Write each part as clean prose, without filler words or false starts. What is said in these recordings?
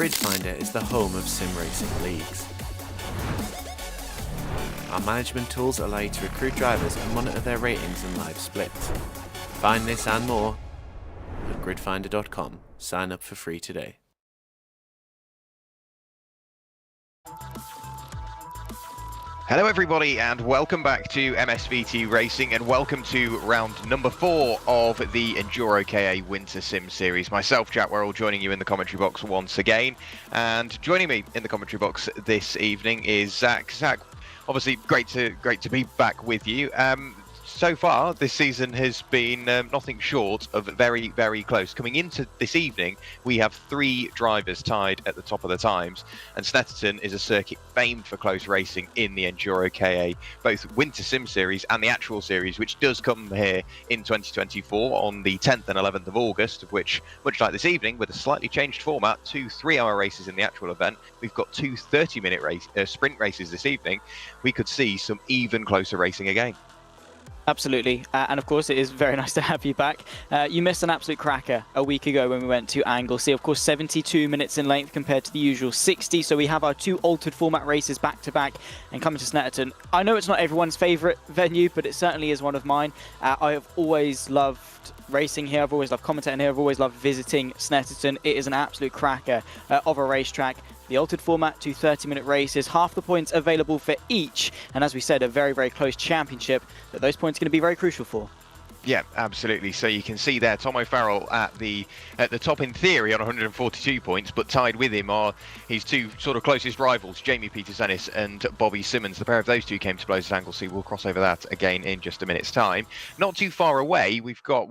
Grid Finder is the home of sim racing leagues. Our management tools allow you to recruit drivers and monitor their ratings and live splits. Find this and more at gridfinder.com. Sign up for free today. Hello everybody and welcome back to MSVT Racing and welcome to round number 4 of the EnduroKA Winter Sim Series. Myself, Jack Worrell, joining you in the commentary box once again, and joining me in the commentary box this evening is Zach. Zach, obviously great to be back with you. So far, this season has been nothing short of very, very close. Coming into this evening, we have 3 drivers tied at the top of the times, and Snetterton is a circuit famed for close racing in the EnduroKA, both Winter Sim Series and the actual series, which does come here in 2024 on the 10th and 11th of August, of which, much like this evening, with a slightly changed format, 2 3-hour races in the actual event, we've got 2 30-minute sprint races this evening. We could see some even closer racing again. Absolutely, and of course it is very nice to have you back. You missed an absolute cracker a week ago when we went to Anglesey. Of course 72 minutes in length compared to the usual 60, so we have our 2 altered format races back to back and coming to Snetterton. I know it's not everyone's favourite venue, but it certainly is one of mine. I have always loved racing here, I've always loved commentating here, I've always loved visiting Snetterton. It is an absolute cracker of a racetrack. The altered format, 2 30-minute races, half the points available for each, and as we said, a very, very close championship that those points are going to be very crucial for. Yeah, absolutely. So you can see there, Tom O'Farrell at the top in theory on 142 points, but tied with him are his 2 sort of closest rivals, Jamie Petersennis and Bobby Simmons. The pair of those 2 came to blows at Anglesey. We'll cross over that again in just a minute's time. Not too far away, we've got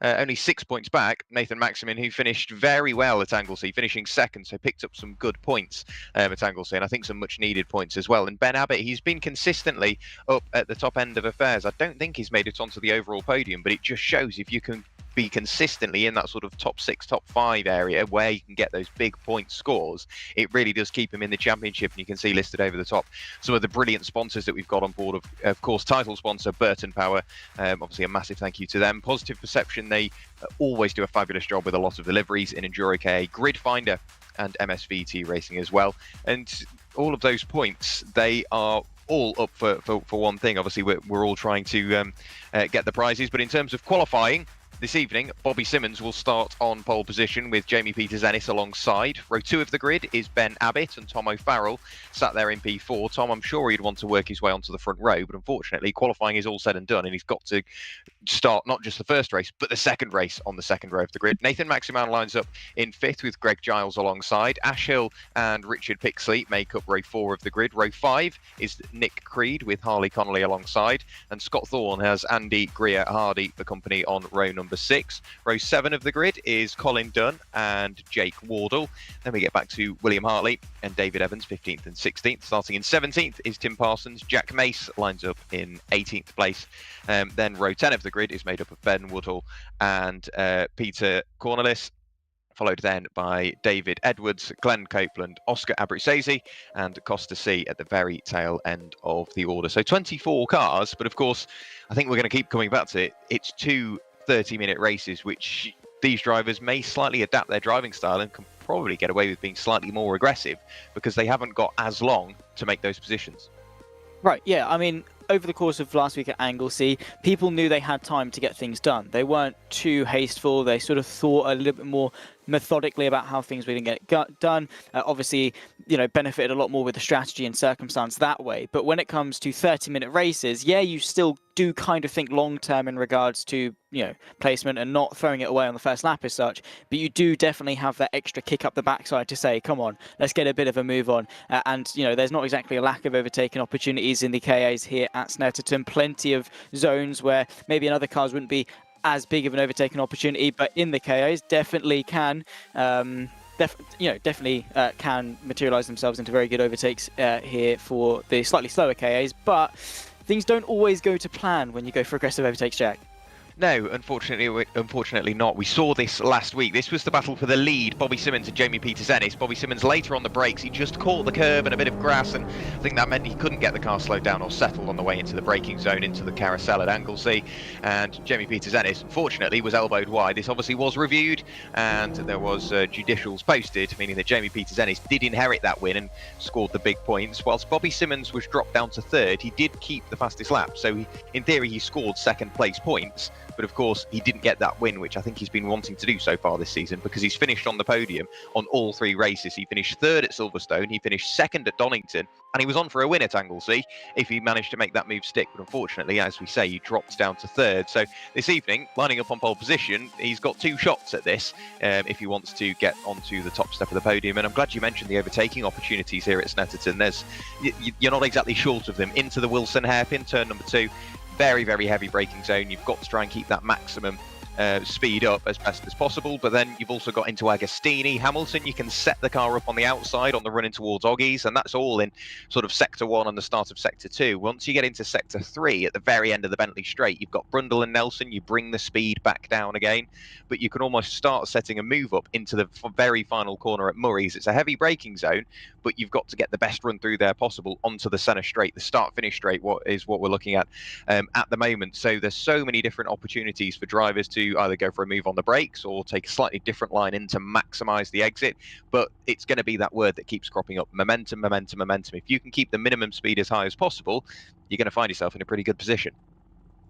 only 6 points back, Nathan Maximin, who finished very well at Anglesey, finishing second, so picked up some good points at Anglesey, and I think some much needed points as well. And Ben Abbott, he's been consistently up at the top end of affairs. I don't think he's made it onto the overall podium, but it just shows if you can be consistently in that sort of top 6, top 5 area where you can get those big point scores, it really does keep him in the championship. And you can see listed over the top some of the brilliant sponsors that we've got on board. Of course, title sponsor Burton Power, obviously a massive thank you to them. Positive Perception, they always do a fabulous job with a lot of deliveries in EnduroKA, Grid Finder and MSVT Racing as well. And all of those points, they are all up for one thing. Obviously, we're all trying to get the prizes, but in terms of qualifying this evening, Bobby Simmons will start on pole position with Jamie Petersennis alongside. Row 2 of the grid is Ben Abbott and Tom O'Farrell sat there in P4. Tom, I'm sure he'd want to work his way onto the front row, but unfortunately qualifying is all said and done and he's got to start not just the first race but the second race on the second row of the grid. Nathan Maximan lines up in 5th with Greg Giles alongside. Ash Hill and Richard Pixley make up row 4 of the grid. Row 5 is Nick Creed with Harley Connolly alongside, and Scott Thorne has Andy Greer Hardy for company on row number 6. Row 7 of the grid is Colin Dunn and Jake Wardle. Then we get back to William Hartley and David Evans, 15th and 16th. Starting in 17th is Tim Parsons. Jack Mace lines up in 18th place. Then row 10 of the grid is made up of Ben Woodhull and Peter Cornelis, followed then by David Edwards, Glenn Copeland, Oscar Abruzzese and Costa C at the very tail end of the order. So 24 cars, but of course, I think we're going to keep coming back to it. It's 2 30-minute races, which these drivers may slightly adapt their driving style and can probably get away with being slightly more aggressive because they haven't got as long to make those positions. Right, yeah, I mean, over the course of last week at Anglesey, people knew they had time to get things done. They weren't too hasteful. They sort of thought a little bit more methodically about how things were going to get done. Obviously, benefited a lot more with the strategy and circumstance that way. But when it comes to 30-minute races, yeah, you still do kind of think long-term in regards to, placement and not throwing it away on the first lap as such. But you do definitely have that extra kick up the backside to say, come on, let's get a bit of a move on. And, there's not exactly a lack of overtaking opportunities in the KAs here at Snetterton. Plenty of zones where maybe in other cars wouldn't be as big of an overtaking opportunity, but in the KAs definitely can can materialize themselves into very good overtakes here for the slightly slower KAs. But things don't always go to plan when you go for aggressive overtakes, Jack. No, unfortunately not. We saw this last week. This was the battle for the lead, Bobby Simmons and Jamie Peters-Ennis. Bobby Simmons later on the brakes, he just caught the curb and a bit of grass, and I think that meant he couldn't get the car slowed down or settled on the way into the braking zone, into the carousel at Anglesey. And Jamie Peters-Ennis, unfortunately, was elbowed wide. This obviously was reviewed, and there was judicials posted, meaning that Jamie Peters-Ennis did inherit that win and scored the big points, whilst Bobby Simmons was dropped down to third. He did keep the fastest lap, so in theory he scored second place points. But of course, he didn't get that win, which I think he's been wanting to do so far this season, because he's finished on the podium on all 3 races. He finished third at Silverstone, he finished second at Donington, and he was on for a win at Anglesey if he managed to make that move stick. But unfortunately, as we say, he dropped down to third. So this evening, lining up on pole position, he's got 2 shots at this if he wants to get onto the top step of the podium. And I'm glad you mentioned the overtaking opportunities here at Snetterton. You're not exactly short of them. Into the Wilson hairpin, turn number 2. Very, very heavy braking zone. You've got to try and keep that maximum speed up as best as possible, but then you've also got into Agostini. Hamilton, you can set the car up on the outside on the run in towards Oggies, and that's all in sort of sector 1 and the start of sector 2. Once you get into sector 3 at the very end of the Bentley Straight, you've got Brundle and Nelson. You bring the speed back down again, but you can almost start setting a move up into the very final corner at Murray's. It's a heavy braking zone, but you've got to get the best run through there possible onto the centre straight, the start-finish straight, what we're looking at the moment. So there's so many different opportunities for drivers to either go for a move on the brakes or take a slightly different line in to maximise the exit. But it's going to be that word that keeps cropping up: momentum, momentum, momentum. If you can keep the minimum speed as high as possible, you're going to find yourself in a pretty good position.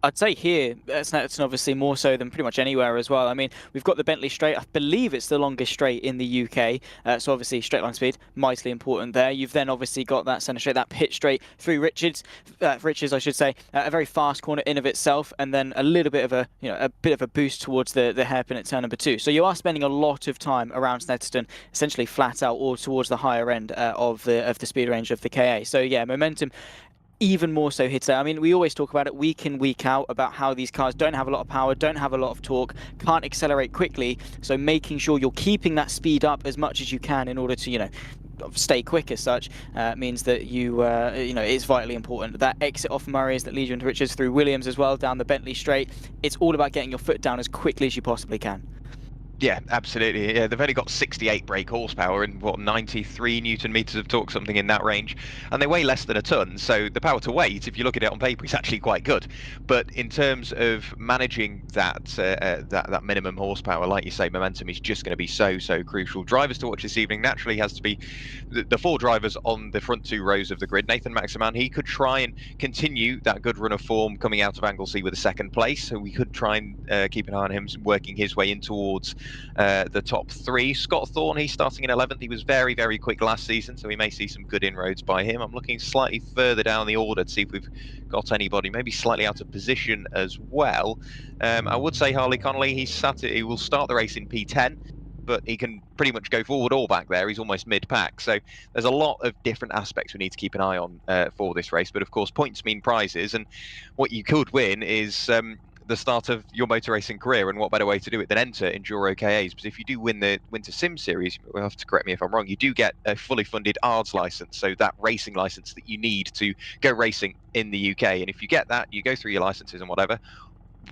I'd say here at Snetterton, obviously more so than pretty much anywhere as well. I mean, we've got the Bentley Straight. I believe it's the longest straight in the UK. So obviously straight line speed, mightily important there. You've then obviously got that centre straight, that pit straight through Richards, I should say, a very fast corner in of itself, and then a little bit of a boost towards the hairpin at turn number 2. So you are spending a lot of time around Snetterton, essentially flat out or towards the higher end of the speed range of the KA. So yeah, momentum even more so here today. I mean, we always talk about it week in, week out, about how these cars don't have a lot of power, don't have a lot of torque, can't accelerate quickly. So making sure you're keeping that speed up as much as you can in order to, stay quick as such, means that it's vitally important. That exit off Murray's that leads you into Richards through Williams as well, down the Bentley Straight. It's all about getting your foot down as quickly as you possibly can. Yeah, absolutely. Yeah, they've only got 68 brake horsepower and 93 newton meters of torque, something in that range, and they weigh less than a ton. So the power to weight, if you look at it on paper, is actually quite good. But in terms of managing that minimum horsepower, like you say, momentum is just going to be so crucial. Drivers to watch this evening naturally has to be the 4 drivers on the front 2 rows of the grid. Nathan Maximan, he could try and continue that good run of form coming out of Anglesey with a 2nd place. So we could try and keep an eye on him working his way in towards the top 3. Scott Thorne, he's starting in 11th. He was very, very quick last season, so we may see some good inroads by him. I'm looking slightly further down the order to see if we've got anybody maybe slightly out of position as well. I would say Harley Connolly, he will start the race in P10, but he can pretty much go forward or back there. He's almost mid-pack. So there's a lot of different aspects we need to keep an eye on for this race. But of course, points mean prizes, and what you could win is the start of your motor racing career, and what better way to do it than enter EnduroKAs? Because if you do win the Winter Sim Series, you'll have to correct me if I'm wrong, you do get a fully funded ARDS license, so that racing license that you need to go racing in the UK. And if you get that, you go through your licenses and whatever,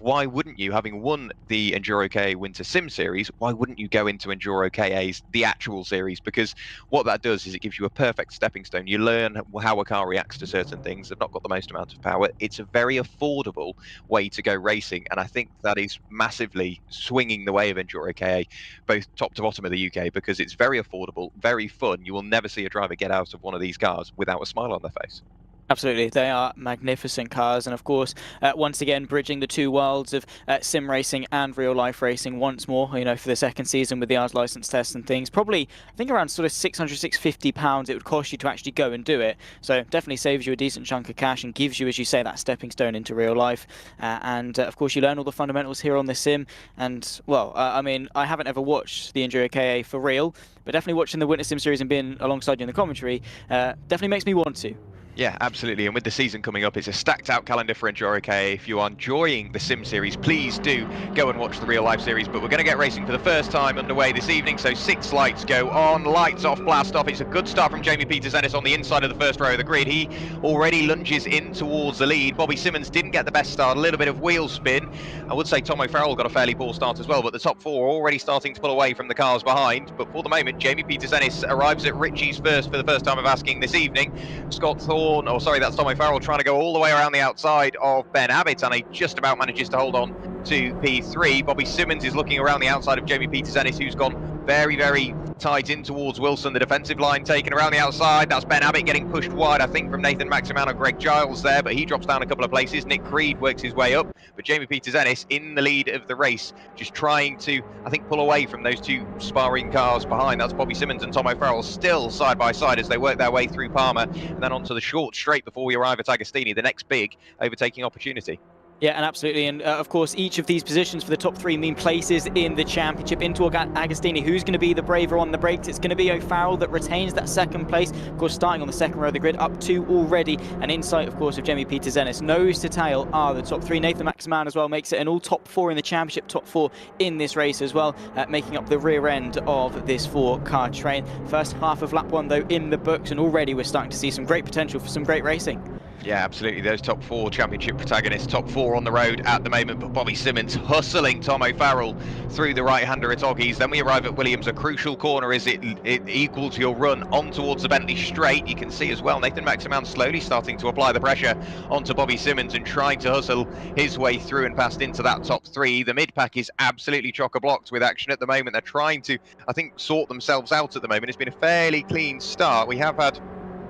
why wouldn't you, having won the EnduroKA Winter Sim Series, why wouldn't you go into EnduroKA's, the actual series? Because what that does is it gives you a perfect stepping stone. You learn how a car reacts to certain things. They've not got the most amount of power. It's a very affordable way to go racing, and I think that is massively swinging the way of EnduroKA, both top to bottom of the UK, because it's very affordable, very fun. You will never see a driver get out of one of these cars without a smile on their face. Absolutely, they are magnificent cars, and of course, once again, bridging the 2 worlds of sim racing and real life racing once more. For the 2nd season with the ARDS license tests and things, probably I think around sort of £650 it would cost you to actually go and do it. So definitely saves you a decent chunk of cash and gives you, as you say, that stepping stone into real life. And of course, you learn all the fundamentals here on the sim. And well, I mean, I haven't ever watched the EnduroKA for real, but definitely watching the Winter Sim Series and being alongside you in the commentary definitely makes me want to. Yeah, absolutely. And with the season coming up, it's a stacked out calendar for EnduroKA. If you are enjoying the Sim series, please do go and watch the real life series. But we're going to get racing for the first time underway this evening. So 6 lights go on, lights off, blast off. It's a good start from Jamie Peters-Ennis on the inside of the first row of the grid. He already lunges in towards the lead. Bobby Simmons didn't get the best start, a little bit of wheel spin. I would say Tom O'Farrell got a fairly poor start as well, but the top 4 are already starting to pull away from the cars behind. But for the moment, Jamie Peters-Ennis arrives at Ritchie's first for the first time of asking this evening. Scott Thorne, oh sorry, that's Tom O'Farrell trying to go all the way around the outside of Ben Abbott, and he just about manages to hold on to P3. Bobby Simmons is looking around the outside of Jamie Peters-Ennis, who's gone very, very tight in towards Wilson. The defensive line taken around the outside. That's Ben Abbott getting pushed wide, I think, from Nathan Maximan and Greg Giles there, but he drops down a couple of places. Nick Creed works his way up, but Jamie Peters-Ennis in the lead of the race, just trying to, I think, pull away from those 2 sparring cars behind. That's Bobby Simmons and Tom O'Farrell still side by side as they work their way through Palmer and then onto the short straight before we arrive at Agostini, the next big overtaking opportunity. Yeah, and absolutely. And of course, each of these positions for the top 3 mean places in the championship. Into Agostini, who's going to be the braver on the brakes? It's going to be O'Farrell that retains that 2nd place. Of course, starting on the 2nd row of the grid, up 2 already. And in sight, of course, of Jamie Peters-Ennis. Nose to tail are the top 3. Nathan Maximan as well makes it an all top 4 in the championship, top 4 in this race as well, making up the rear end of this 4-car train. First half of lap 1, though, in the books, and already we're starting to see some great potential for some great racing. Yeah, absolutely. Those top 4 championship protagonists, top 4 on the road at the moment, but Bobby Simmons hustling Tom O'Farrell through the right-hander at Oggies. Then we arrive at Williams, a crucial corner. Is it equals your run on towards the Bentley straight? You can see as well Nathan Maximan slowly starting to apply the pressure onto Bobby Simmons and trying to hustle his way through and past into that top 3. The mid-pack is absolutely chock-a-blocked with action at the moment. They're trying to, I think, sort themselves out at the moment. It's been a fairly clean start. We have had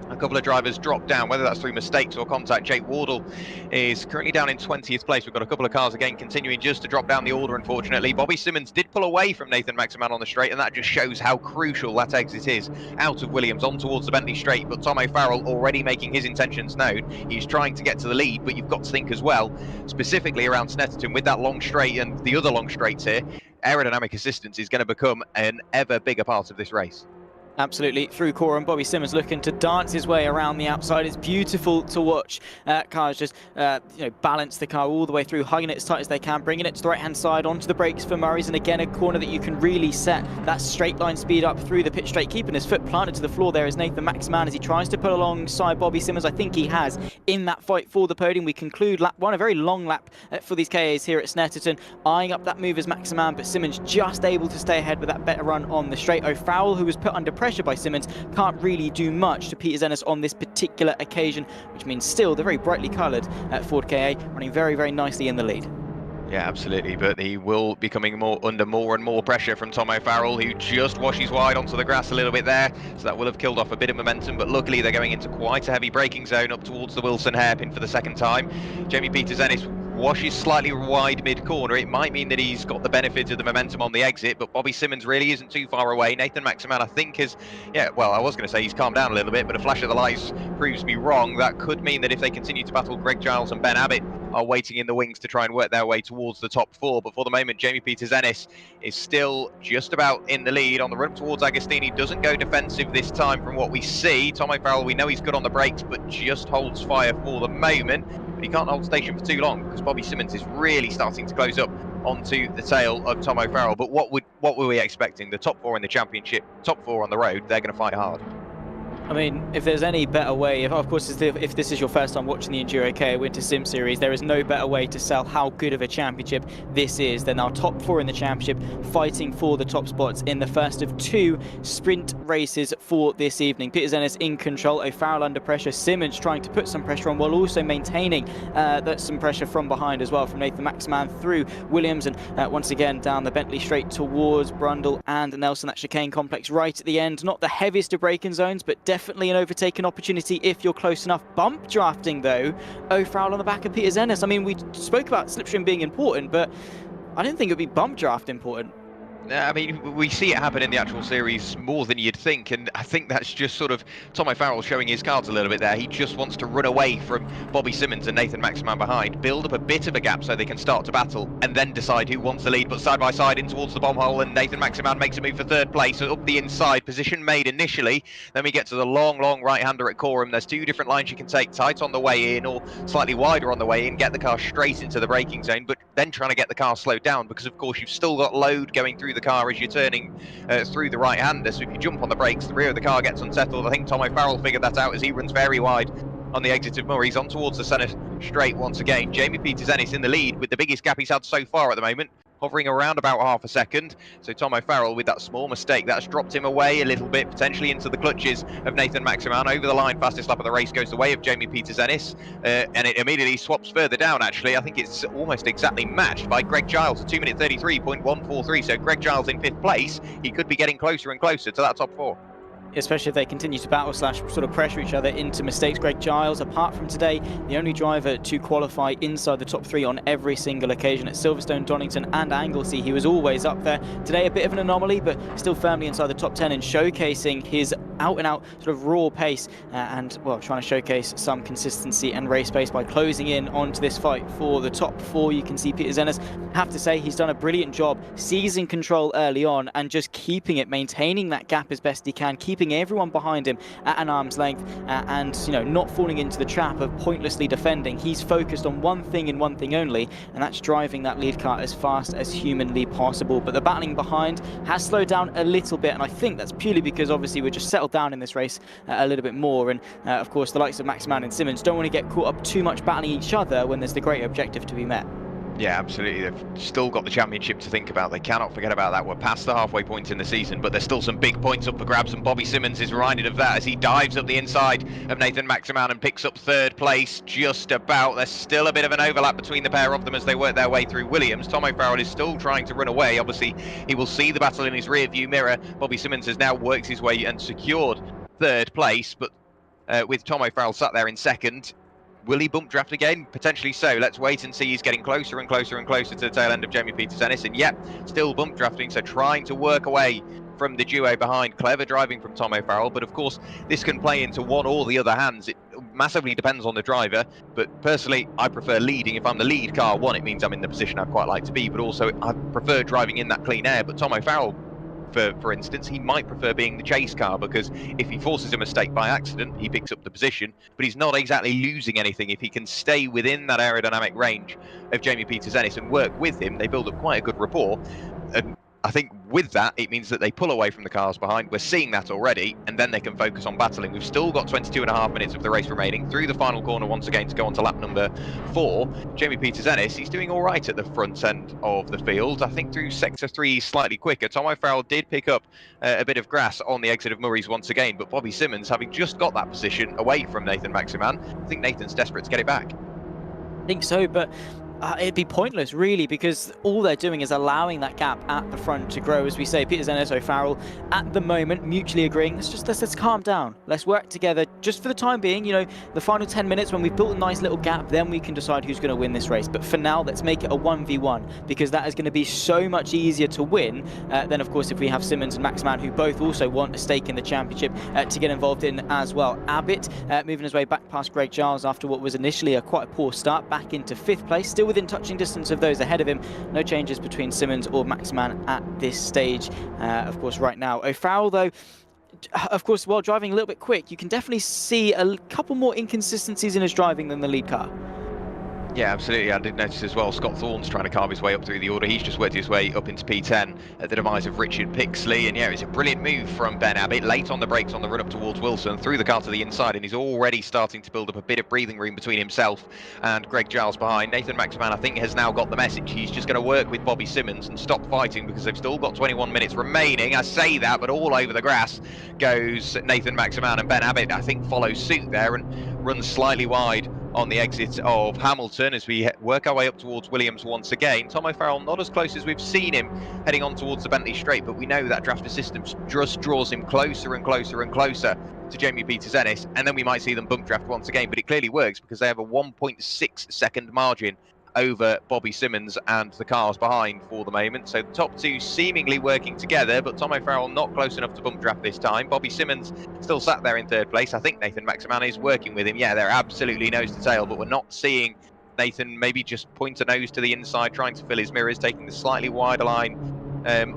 a couple of drivers drop down, whether that's through mistakes or contact. Jake Wardle is currently down in 20th place. We've got a couple of cars again continuing just to drop down the order, unfortunately. Bobby Simmons did pull away from Nathan Maximan on the straight, and that just shows how crucial that exit is out of Williams on towards the Bentley straight. But Tom O'Farrell already making his intentions known. He's trying to get to the lead, but you've got to think as well, specifically around Snetterton, with that long straight and the other long straights here, aerodynamic assistance is going to become an ever bigger part of this race. Absolutely, through corner, and Bobby Simmons looking to dance his way around the outside. It's beautiful to watch. Cars just balance the car all the way through, hugging it as tight as they can, bringing it to the right-hand side, onto the brakes for Murray's, and again a corner that you can really set that straight line speed up through the pit straight, keeping his foot planted to the floor there is Nathan Maximan as he tries to pull alongside Bobby Simmons. I think he has in that fight for the podium. We conclude lap 1, a very long lap for these KAs here at Snetterton, eyeing up that move as Maximan, but Simmons just able to stay ahead with that better run on the straight. O'Farrell, who was put under pressure by Simmons, can't really do much to Peters-Ennis on this particular occasion, which means still the very brightly coloured Ford KA running very, very nicely in the lead. Yeah, absolutely, but he will be coming under more and more pressure from Tom O'Farrell, who just washes wide onto the grass a little bit there, so that will have killed off a bit of momentum, but luckily they're going into quite a heavy braking zone up towards the Wilson hairpin for the 2nd time. Jamie Peters-Ennis washes slightly wide mid-corner. It might mean that he's got the benefit of the momentum on the exit, but Bobby Simmons really isn't too far away. Nathan Maximan, I think, has, well, I was going to say he's calmed down a little bit, but a flash of the lights proves me wrong. That could mean that if they continue to battle, Greg Giles and Ben Abbott are waiting in the wings to try and work their way towards the top 4. But for the moment, Jamie Peters-Ennis is still just about in the lead on the run towards Agostini. Doesn't go defensive this time from what we see. Tom O'Farrell, we know he's good on the brakes, but just holds fire for the moment. But he can't hold station for too long because Bobby Simmons is really starting to close up onto the tail of Tom O'Farrell. But what were we expecting? The top 4 in the championship, top 4 on the road, they're going to fight hard. I mean, if there's any better way, of course, if this is your first time watching the EnduroKA Winter Sim Series, there is no better way to sell how good of a championship this is than our top 4 in the championship fighting for the top spots in the first of 2 sprint races for this evening. Peters-Ennis in control, O'Farrell under pressure, Simmons trying to put some pressure on while also maintaining some pressure from behind as well from Nathan Maximan through Williams, and once again down the Bentley straight towards Brundle and Nelson. That chicane complex right at the end, not the heaviest of braking zones, but definitely an overtaking opportunity if you're close enough. Bump drafting though, O'Farrell on the back of Peters-Ennis. I mean, we spoke about slipstream being important, but I didn't think it would be bump draft important. I mean, we see it happen in the actual series more than you'd think, and I think that's just sort of Tom O'Farrell showing his cards a little bit there. He just wants to run away from Bobby Simmons and Nathan Maximan behind, build up a bit of a gap so they can start to battle, and then decide who wants the lead. But side by side in towards the bomb hole, and Nathan Maximan makes a move for third place, so up the inside, position made initially. Then we get to the long right-hander at Coram. There's two different lines you can take, tight on the way in or slightly wider on the way in, get the car straight into the braking zone, but then trying to get the car slowed down, because of course you've still got load going through the car as you're turning through the right-hander. So if you jump on the brakes, the rear of the car gets unsettled. I think Tom O'Farrell figured that out as he runs very wide on the exit of Murray's on towards the centre straight once again. Jamie Peters-Ennis in the lead with the biggest gap he's had so far at the moment, hovering around about half a second. So Tom O'Farrell, with that small mistake, that's dropped him away a little bit, potentially into the clutches of Nathan Maximan. Over the line, fastest lap of the race goes the way of Jamie Peters-Ennis, and it immediately swaps further down, actually. I think it's almost exactly matched by Greg Giles at 2 minute 33.143. So Greg Giles in 5th place. He could be getting closer and closer to that top 4. Especially if they continue to battle / sort of pressure each other into mistakes. Greg Giles, apart from today, the only driver to qualify inside the top 3 on every single occasion at Silverstone, Donington and Anglesey. He was always up there. Today a bit of an anomaly, but still firmly inside the top 10 and showcasing his out-and-out sort of raw pace and, well, trying to showcase some consistency and race pace by closing in onto this fight for the top 4. You can see Peters-Ennis, have to say, he's done a brilliant job seizing control early on and just keeping it, maintaining that gap as best he can, keeping everyone behind him at an arm's length and, you know, not falling into the trap of pointlessly defending. He's focused on one thing and one thing only, and that's driving that lead car as fast as humanly possible. But the battling behind has slowed down a little bit, and I think that's purely because obviously we're just settled down in this race a little bit more, and of course the likes of Maximan and Simmons don't want to get caught up too much battling each other when there's the greater objective to be met. Yeah, absolutely. They've still got the championship to think about. They cannot forget about that. We're past the halfway point in the season, but there's still some big points up for grabs, and Bobby Simmons is reminded of that as he dives up the inside of Nathan Maximan and picks up 3rd place just about. There's still a bit of an overlap between the pair of them as they work their way through Williams. Tom O'Farrell is still trying to run away. Obviously, he will see the battle in his rear view mirror. Bobby Simmons has now worked his way and secured 3rd place, but with Tom O'Farrell sat there in 2nd, will he bump draft again? Potentially so. Let's wait and see. He's getting closer and closer and closer to the tail end of Jamie Peters-Ennis, and yep, still bump drafting, so trying to work away from the duo behind. Clever driving from Tom O'Farrell, but of course this can play into one or the other hands. It massively depends on the driver, but personally I prefer leading. If I'm the lead car, one, it means I'm in the position I'd quite like to be, but also I prefer driving in that clean air. But Tom O'Farrell, for instance, he might prefer being the chase car, because if he forces a mistake by accident, he picks up the position, but he's not exactly losing anything. If he can stay within that aerodynamic range of Jamie Peters-Ennis and work with him, they build up quite a good rapport. And I think with that, it means that they pull away from the cars behind. We're seeing that already, and then they can focus on battling. We've still got 22.5 minutes of the race remaining through the final corner once again to go on to lap number 4. Jamie Peters-Ennis, he's doing all right at the front end of the field. I think through sector 3 slightly quicker. Tom O'Farrell did pick up a bit of grass on the exit of Murray's once again, but Bobby Simmons, having just got that position away from Nathan Maximan, I think Nathan's desperate to get it back. I think so, but it'd be pointless, really, because all they're doing is allowing that gap at the front to grow. As we say, Peters-Ennis, O'Farrell, at the moment, mutually agreeing. Let's calm down. Let's work together just for the time being. You know, the final 10 minutes, when we've built a nice little gap, then we can decide who's going to win this race. But for now, let's make it a 1v1, because that is going to be so much easier to win than, of course, if we have Simmons and Maximan, who both also want a stake in the championship to get involved in as well. Abbott moving his way back past Greg Giles after what was initially quite a poor start, back into 5th place, still within touching distance of those ahead of him. No changes between Simmons or Maximan at this stage, of course, right now. O'Farrell, though, of course, while driving a little bit quick, you can definitely see a couple more inconsistencies in his driving than the lead car. Yeah, absolutely. I did notice as well, Scott Thorne's trying to carve his way up through the order. He's just worked his way up into P10 at the demise of Richard Pixley. And yeah, it's a brilliant move from Ben Abbott, late on the brakes on the run up towards Wilson, threw the car to the inside, and he's already starting to build up a bit of breathing room between himself and Greg Giles behind. Nathan Maximan, I think, has now got the message. He's just going to work with Bobby Simmons and stop fighting, because they've still got 21 minutes remaining. I say that, but all over the grass goes Nathan Maximan, and Ben Abbott, I think, follows suit there and runs slightly wide on the exit of Hamilton as we work our way up towards Williams once again. Tom O'Farrell not as close as we've seen him heading on towards the Bentley Straight, but we know that draft assistance just draws him closer and closer and closer to Jamie Peters-Ennis, and then we might see them bump draft once again. But it clearly works, because they have a 1.6 second margin over Bobby Simmons and the cars behind for the moment. So the top two seemingly working together, but Tom O'Farrell not close enough to bump draft this time. Bobby Simmons still sat there in third place. I think Nathan Maximan is working with him. Yeah, they're absolutely nose to tail, but we're not seeing Nathan maybe just point a nose to the inside, trying to fill his mirrors, taking the slightly wider line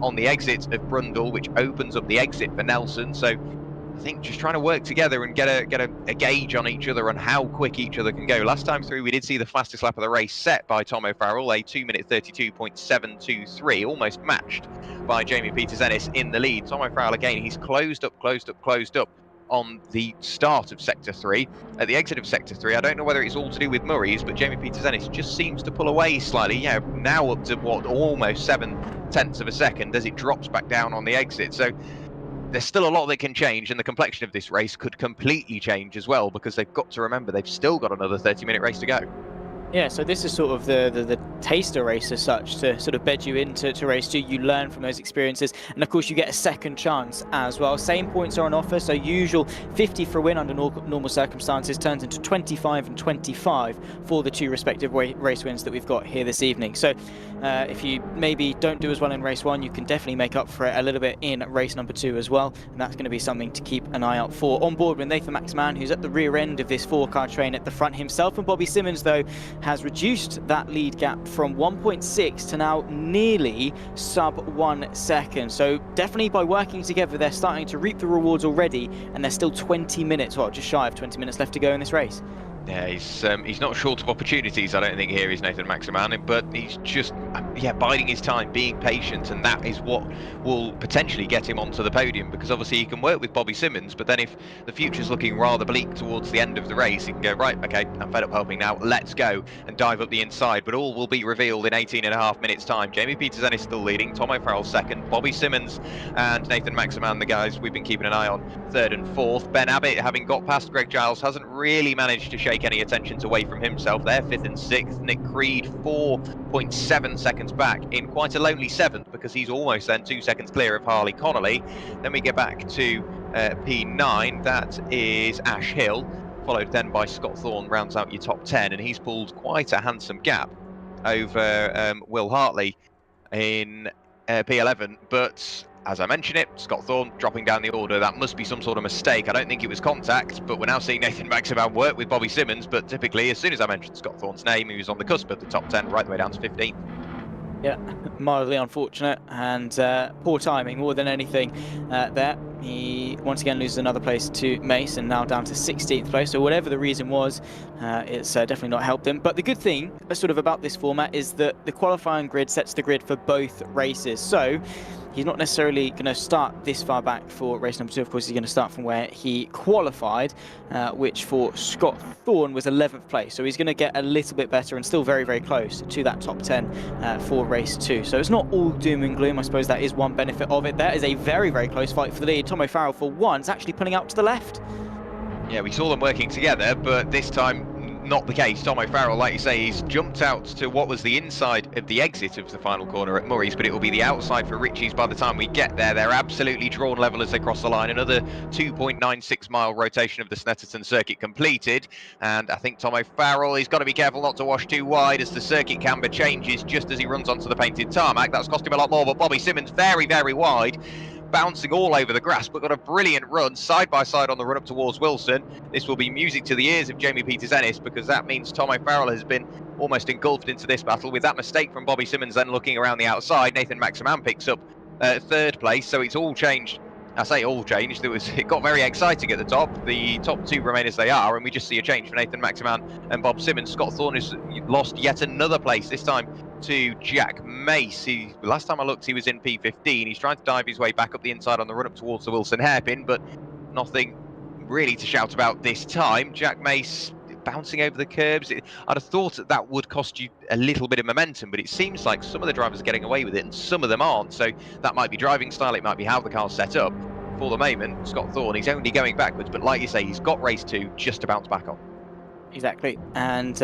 on the exit of Brundle, which opens up the exit for Nelson. So I think just trying to work together and get a gauge on each other and how quick each other can go. Last time through, we did see the fastest lap of the race set by Tom O'Farrell, a 2-minute 32.723, almost matched by Jamie Peters-Ennis in the lead. Tom O'Farrell, again, he's closed up on the start of Sector 3. At the exit of Sector 3, I don't know whether it's all to do with Murray's, but Jamie Peters-Ennis just seems to pull away slightly. Yeah, now up to, what, almost 0.7 of a second as it drops back down on the exit. So there's still a lot that can change, and the complexion of this race could completely change as well, because they've got to remember they've still got another 30-minute race to go. Yeah, so this is sort of the taster race as such, to sort of bed you into race 2. You learn from those experiences, and of course you get a second chance as well. Same points are on offer, so usual 50 for a win under normal circumstances turns into 25 and 25 for the two respective race wins that we've got here this evening. So if you maybe don't do as well in race 1, you can definitely make up for it a little bit in race number 2 as well, and that's going to be something to keep an eye out for. On board with Nathan Maximan, who's at the rear end of this 4-car train at the front himself, and Bobby Simmons, though, has reduced that lead gap from 1.6 to now nearly sub 1 second. So definitely by working together, they're starting to reap the rewards already, and there's still 20 minutes, well, just shy of 20 minutes left to go in this race. Yeah, he's not short of opportunities, I don't think, here is Nathan Maximan, but he's just, biding his time, being patient, and that is what will potentially get him onto the podium, because obviously he can work with Bobby Simmons, but then if the future's looking rather bleak towards the end of the race, he can go, right, okay, I'm fed up helping now, let's go, and dive up the inside, but all will be revealed in 18.5 minutes time. Jamie Peters-Ennis still leading, Tom O'Farrell second, Bobby Simmons and Nathan Maximan, the guys we've been keeping an eye on, third and fourth. Ben Abbott, having got past Greg Giles, hasn't really managed to shake any attention away from himself there, 5th and 6th. Nick Creed 4.7 seconds back in quite a lonely 7th, because he's almost then 2 seconds clear of Harley Connolly. Then we get back to P9, that is Ash Hill, followed then by Scott Thorne, rounds out your top 10, and he's pulled quite a handsome gap over Will Hartley in P11, but as I mentioned it, Scott Thorne dropping down the order. That must be some sort of mistake. I don't think it was contact, but we're now seeing Nathan Maximan work with Bobby Simmons, but typically, as soon as I mentioned Scott Thorne's name, he was on the cusp of the top 10, right the way down to 15th. Yeah, mildly unfortunate, and poor timing more than anything there. He once again loses another place to Mace, and now down to 16th place. So whatever the reason was, it's definitely not helped him. But the good thing sort of about this format is that the qualifying grid sets the grid for both races. So he's not necessarily going to start this far back for race number 2. Of course, he's going to start from where he qualified, which for Scott Thorne was 11th place. So he's going to get a little bit better and still very, very close to that top 10 for race 2. So it's not all doom and gloom. I suppose that is one benefit of it. That is a very, very close fight for the lead. Tom O'Farrell, for once, actually pulling out to the left. Yeah, we saw them working together, but this time not the case. Tom O'Farrell, like you say, he's jumped out to what was the inside of the exit of the final corner at Murray's, but it will be the outside for Ritchie's by the time we get there. They're absolutely drawn level as they cross the line. Another 2.96 mile rotation of the Snetterton circuit completed, and I think Tom O'Farrell, he's got to be careful not to wash too wide as the circuit camber changes just as he runs onto the painted tarmac. That's cost him a lot more, but Bobby Simmons very, very wide, bouncing all over the grass, but got a brilliant run side by side on the run up towards Wilson. This will be music to the ears of Jamie Peters-Ennis, because that means Tom O'Farrell has been almost engulfed into this battle with that mistake from Bobby Simmons. Then looking around the outside, Nathan Maximan picks up third place, so it's all changed. I say all changed. It got very exciting at the top. The top two remain as they are, and we just see a change for Nathan Maximan and Bob Simmons. Scott Thorne has lost yet another place, this time to Jack Mace. Last time I looked, he was in P15. He's trying to dive his way back up the inside on the run up towards the Wilson hairpin, but nothing really to shout about this time. Jack Mace bouncing over the curbs. I'd have thought that would cost you a little bit of momentum, but it seems like some of the drivers are getting away with it and some of them aren't. So that might be driving style, it might be how the car's set up. For the moment, Scott Thorne, he's only going backwards, but like you say, he's got race 2 just to bounce back on. Exactly, and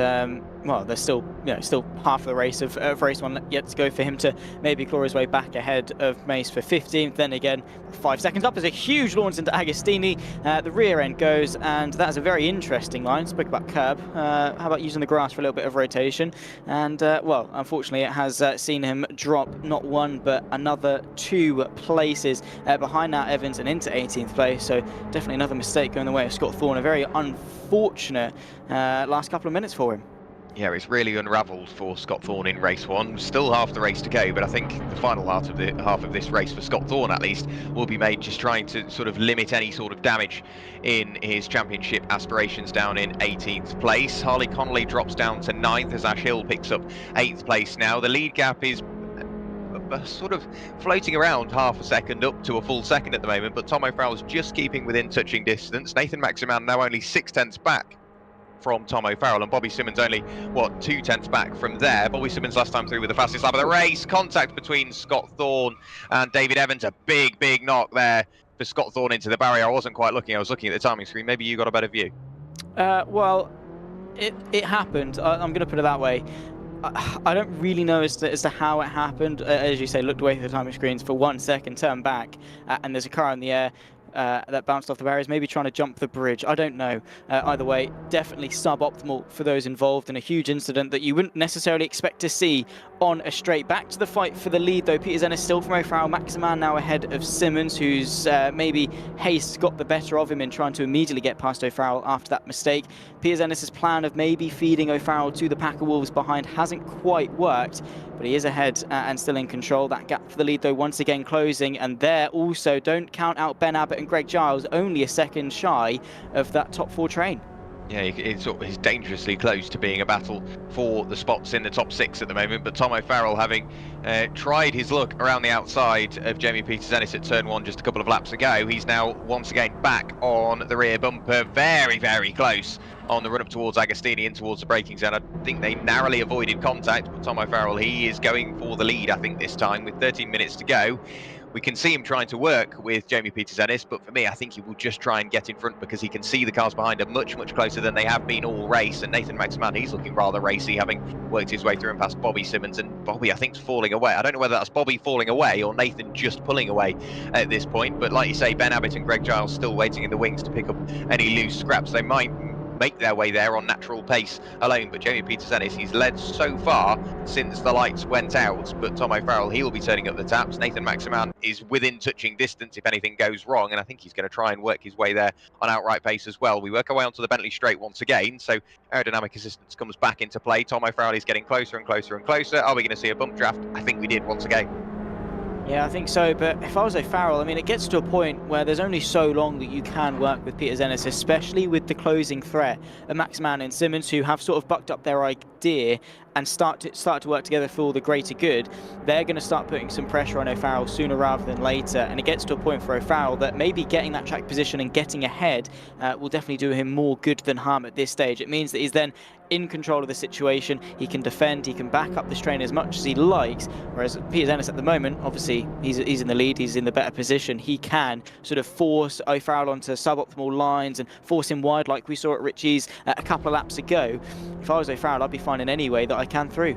well, there's still, still half of the race of race 1 yet to go for him to maybe claw his way back ahead of Mace for 15th. Then again, 5 seconds up. There's a huge launch into Agostini. The rear end goes, and that's a very interesting line. Spoke about curb. How about using the grass for a little bit of rotation? And, well, unfortunately, it has seen him drop not 1, but another 2 places behind now Evans and into 18th place. So definitely another mistake going the way of Scott Thorne. A very unfortunate last couple of minutes for him. Yeah, it's really unravelled for Scott Thorne in race 1. Still half the race to go, but I think the final half of this race for Scott Thorne, at least, will be made just trying to sort of limit any sort of damage in his championship aspirations down in 18th place. Harley Connolly drops down to 9th as Ash Hill picks up 8th place now. The lead gap is sort of floating around half a second up to a full second at the moment, but Tom O'Farrell's just keeping within touching distance. Nathan Maximan now only 6/10 back from Tom O'Farrell, and Bobby Simmons only, 2/10 back from there. Bobby Simmons last time through with the fastest lap of the race. Contact between Scott Thorne and David Evans. A big knock there for Scott Thorne into the barrier. I wasn't quite looking. I was looking at the timing screen. Maybe you got a better view. Well, it happened. I'm going to put it that way. I don't really know as to how it happened. As you say, looked away from the timing screens for 1 second, turned back, and there's a car in the air that bounced off the barriers, maybe trying to jump the bridge. I don't know. Either way, definitely suboptimal for those involved, in a huge incident that you wouldn't necessarily expect to see on a straight. Back to the fight for the lead, though. Peter Zennis still from O'Farrell. Maximan now ahead of Simmons, who's maybe haste got the better of him in trying to immediately get past O'Farrell after that mistake. Peter Zennis' plan of maybe feeding O'Farrell to the pack of wolves behind hasn't quite worked, but he is ahead and still in control. That gap for the lead, though, once again closing, and there also, don't count out Ben Abbott and Greg Giles, only a second shy of that top 4 train. Yeah, it's dangerously close to being a battle for the spots in the top 6 at the moment, but Tom O'Farrell, having tried his luck around the outside of Jamie Peter-Zennis at turn 1 just a couple of laps ago, he's now once again back on the rear bumper, very close on the run up towards Agostini in towards the braking zone. I think they narrowly avoided contact, but Tom O'Farrell, he is going for the lead, I think, this time with 13 minutes to go. We can see him trying to work with Jamie Peter-Zennis, but for me, I think he will just try and get in front because he can see the cars behind him much closer than they have been all race. And Nathan Maximan, he's looking rather racy, having worked his way through and past Bobby Simmons. And Bobby, I think, is falling away. I don't know whether that's Bobby falling away or Nathan just pulling away at this point. But like you say, Ben Abbott and Greg Giles still waiting in the wings to pick up any loose scraps. They might make their way there on natural pace alone, but Jamie Peter-Zennis, he's led so far since the lights went out, but Tom O'Farrell, he will be turning up the taps. Nathan Maximan is within touching distance if anything goes wrong, and I think he's going to try and work his way there on outright pace as well. We work our way onto the Bentley straight once again, so aerodynamic assistance comes back into play. Tom O'Farrell is getting closer and closer. Are we going to see a bump draft? I think we did once again. Yeah, I think so, but if I was O'Farrell, I mean, it gets to a point where there's only so long that you can work with Peter Zennis, especially with the closing threat of Maximan and Simmons, who have sort of bucked up their idea and start to work together for the greater good. They're going to start putting some pressure on O'Farrell sooner rather than later, and it gets to a point for O'Farrell that maybe getting that track position and getting ahead will definitely do him more good than harm at this stage. It means that he's then in control of the situation. He can defend, he can back up this train as much as he likes, whereas Peter Zennis at the moment, obviously he's in the lead, he's in the better position. He can sort of force O'Farrell onto suboptimal lines and force him wide like we saw at Ritchie's a couple of laps ago. If I was O'Farrell, I'd be finding any way that I can through.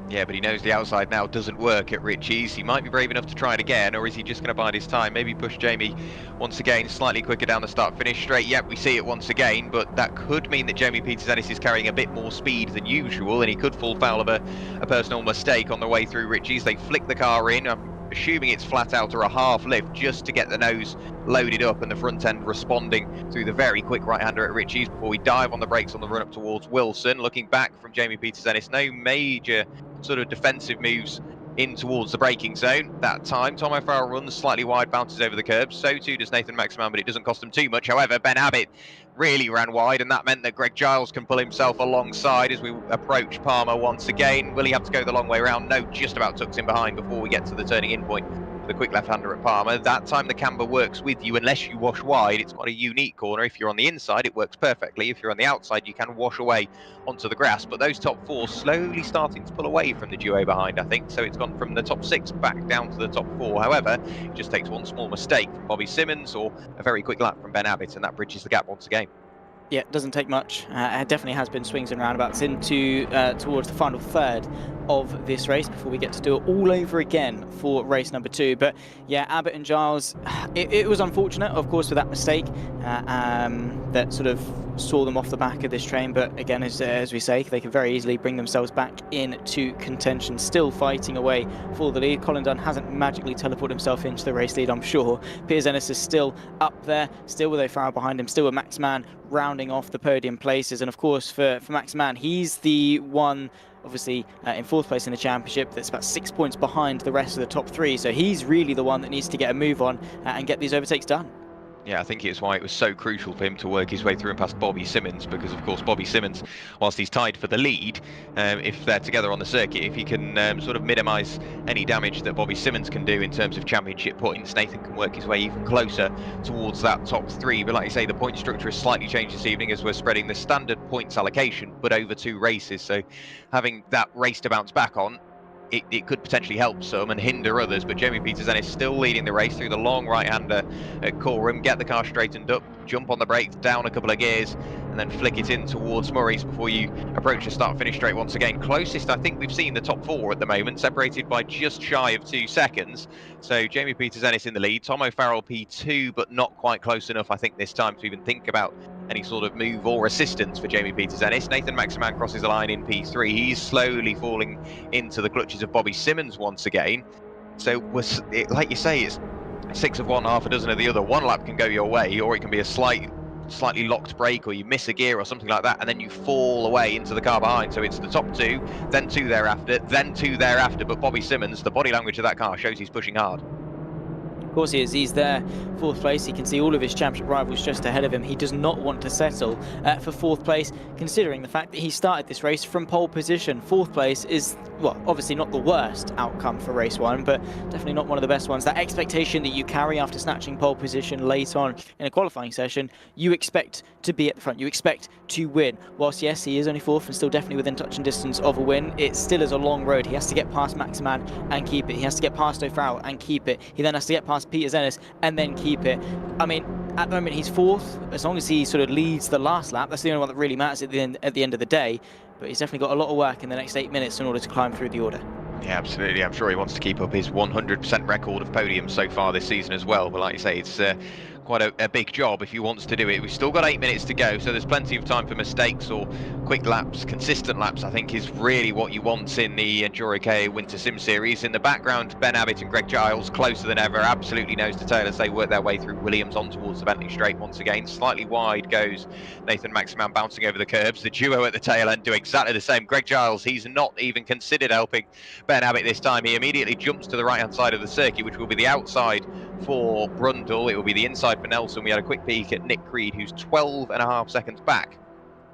Yeah, but he knows the outside now doesn't work at Ritchie's. He might be brave enough to try it again, or is he just going to bide his time? Maybe push Jamie once again slightly quicker down the start-finish straight. Yep, we see it once again, but that could mean that Jamie Peter-Zennis is carrying a bit more speed than usual, and he could fall foul of a personal mistake on the way through Ritchie's. They flick the car in. I'm assuming it's flat out or a half lift just to get the nose loaded up and the front end responding through the very quick right-hander at Ritchie's before we dive on the brakes on the run up towards Wilson. Looking back from Jamie Peter-Zennis, no major sort of defensive moves in towards the braking zone that time. Tom O'Farrell runs slightly wide, bounces over the curbs. So too does Nathan Maximan, but it doesn't cost him too much. However, Ben Abbott really ran wide, and that meant that Greg Giles can pull himself alongside as we approach Palmer once again. Will he have to go the long way around? No, just about tucks him behind before we get to the turning in point. The quick left-hander at Palmer. That time the camber works with you unless you wash wide. It's quite a unique corner. If you're on the inside, it works perfectly. If you're on the outside, you can wash away onto the grass. But those top 4 slowly starting to pull away from the duo behind, I think. So it's gone from the top 6 back down to the top 4. However, it just takes one small mistake from Bobby Simmons or a very quick lap from Ben Abbott, and that bridges the gap once again. Yeah, it doesn't take much. It definitely has been swings and roundabouts into towards the final third of this race before we get to do it all over again for race number 2. But yeah, Abbott and Giles, it was unfortunate, of course, with that mistake that sort of saw them off the back of this train. But again, as we say, they could very easily bring themselves back into contention, still fighting away for the lead. Colin Dunn hasn't magically teleported himself into the race lead, I'm sure. Peter Ennis is still up there, still with O'Farrell behind him, still with Max Mann rounding off the podium places. And of course, for Max Mann, he's the one obviously in 4th place in the championship that's about 6 points behind the rest of the top 3, so he's really the one that needs to get a move on and get these overtakes done. Yeah, I think it's why it was so crucial for him to work his way through and past Bobby Simmons, because of course Bobby Simmons, whilst he's tied for the lead, if they're together on the circuit, if he can sort of minimise any damage that Bobby Simmons can do in terms of championship points, Nathan can work his way even closer towards that top 3. But like you say, the point structure has slightly changed this evening as we're spreading the standard points allocation, but over 2 races. So having that race to bounce back on, it could potentially help some and hinder others, but Jamie Petersen is still leading the race through the long right-hander at Coram. Get the car straightened up, jump on the brakes, down a couple of gears, and then flick it in towards Murray's before you approach the start-finish straight once again. Closest, I think we've seen the top 4 at the moment, separated by just shy of 2 seconds. So Jamie Petersen is in the lead, Tom O'Farrell P2, but not quite close enough, I think, this time to even think about any sort of move or assistance for Jamie Petersen. Nathan Maximan crosses the line in P3. He's slowly falling into the clutches of Bobby Simmons once again. So, like you say, it's 6 of one, half a dozen of the other. One lap can go your way, or it can be a slightly locked brake, or you miss a gear or something like that, and then you fall away into the car behind. So it's the top 2, then 2 thereafter, then 2 thereafter. But Bobby Simmons, the body language of that car shows he's pushing hard. Of course he is. He's there, 4th place. He can see all of his championship rivals just ahead of him. He does not want to settle for 4th place, considering the fact that he started this race from pole position. 4th place is, well, obviously not the worst outcome for race 1, but definitely not one of the best ones. That expectation that you carry after snatching pole position late on in a qualifying session, you expect to be at the front. You expect to win. Whilst, yes, he is only 4th and still definitely within touch and distance of a win, it still is a long road. He has to get past Max Mann and keep it. He has to get past O'Farrell and keep it. He then has to get past Peter Ennis and then keep it. I mean, at the moment he's 4th. As long as he sort of leads the last lap, that's the only one that really matters at the end of the day. But he's definitely got a lot of work in the next 8 minutes in order to climb through the order. Yeah, absolutely. I'm sure he wants to keep up his 100% record of podiums so far this season as well. But like you say, it's quite a big job if he wants to do it. We've still got 8 minutes to go, so there's plenty of time for mistakes or quick laps. Consistent laps, I think, is really what you want in the EnduroKA Winter Sim Series. In the background, Ben Abbott and Greg Giles, closer than ever, absolutely nose to tail as they work their way through Williams on towards the Bentley Straight once again. Slightly wide goes Nathan Maximan bouncing over the curbs. The duo at the tail end do exactly the same. Greg Giles, he's not even considered helping Ben Abbott this time. He immediately jumps to the right-hand side of the circuit, which will be the outside for Brundle. It will be the inside for Nelson. We had a quick peek at Nick Creed, who's 12.5 seconds back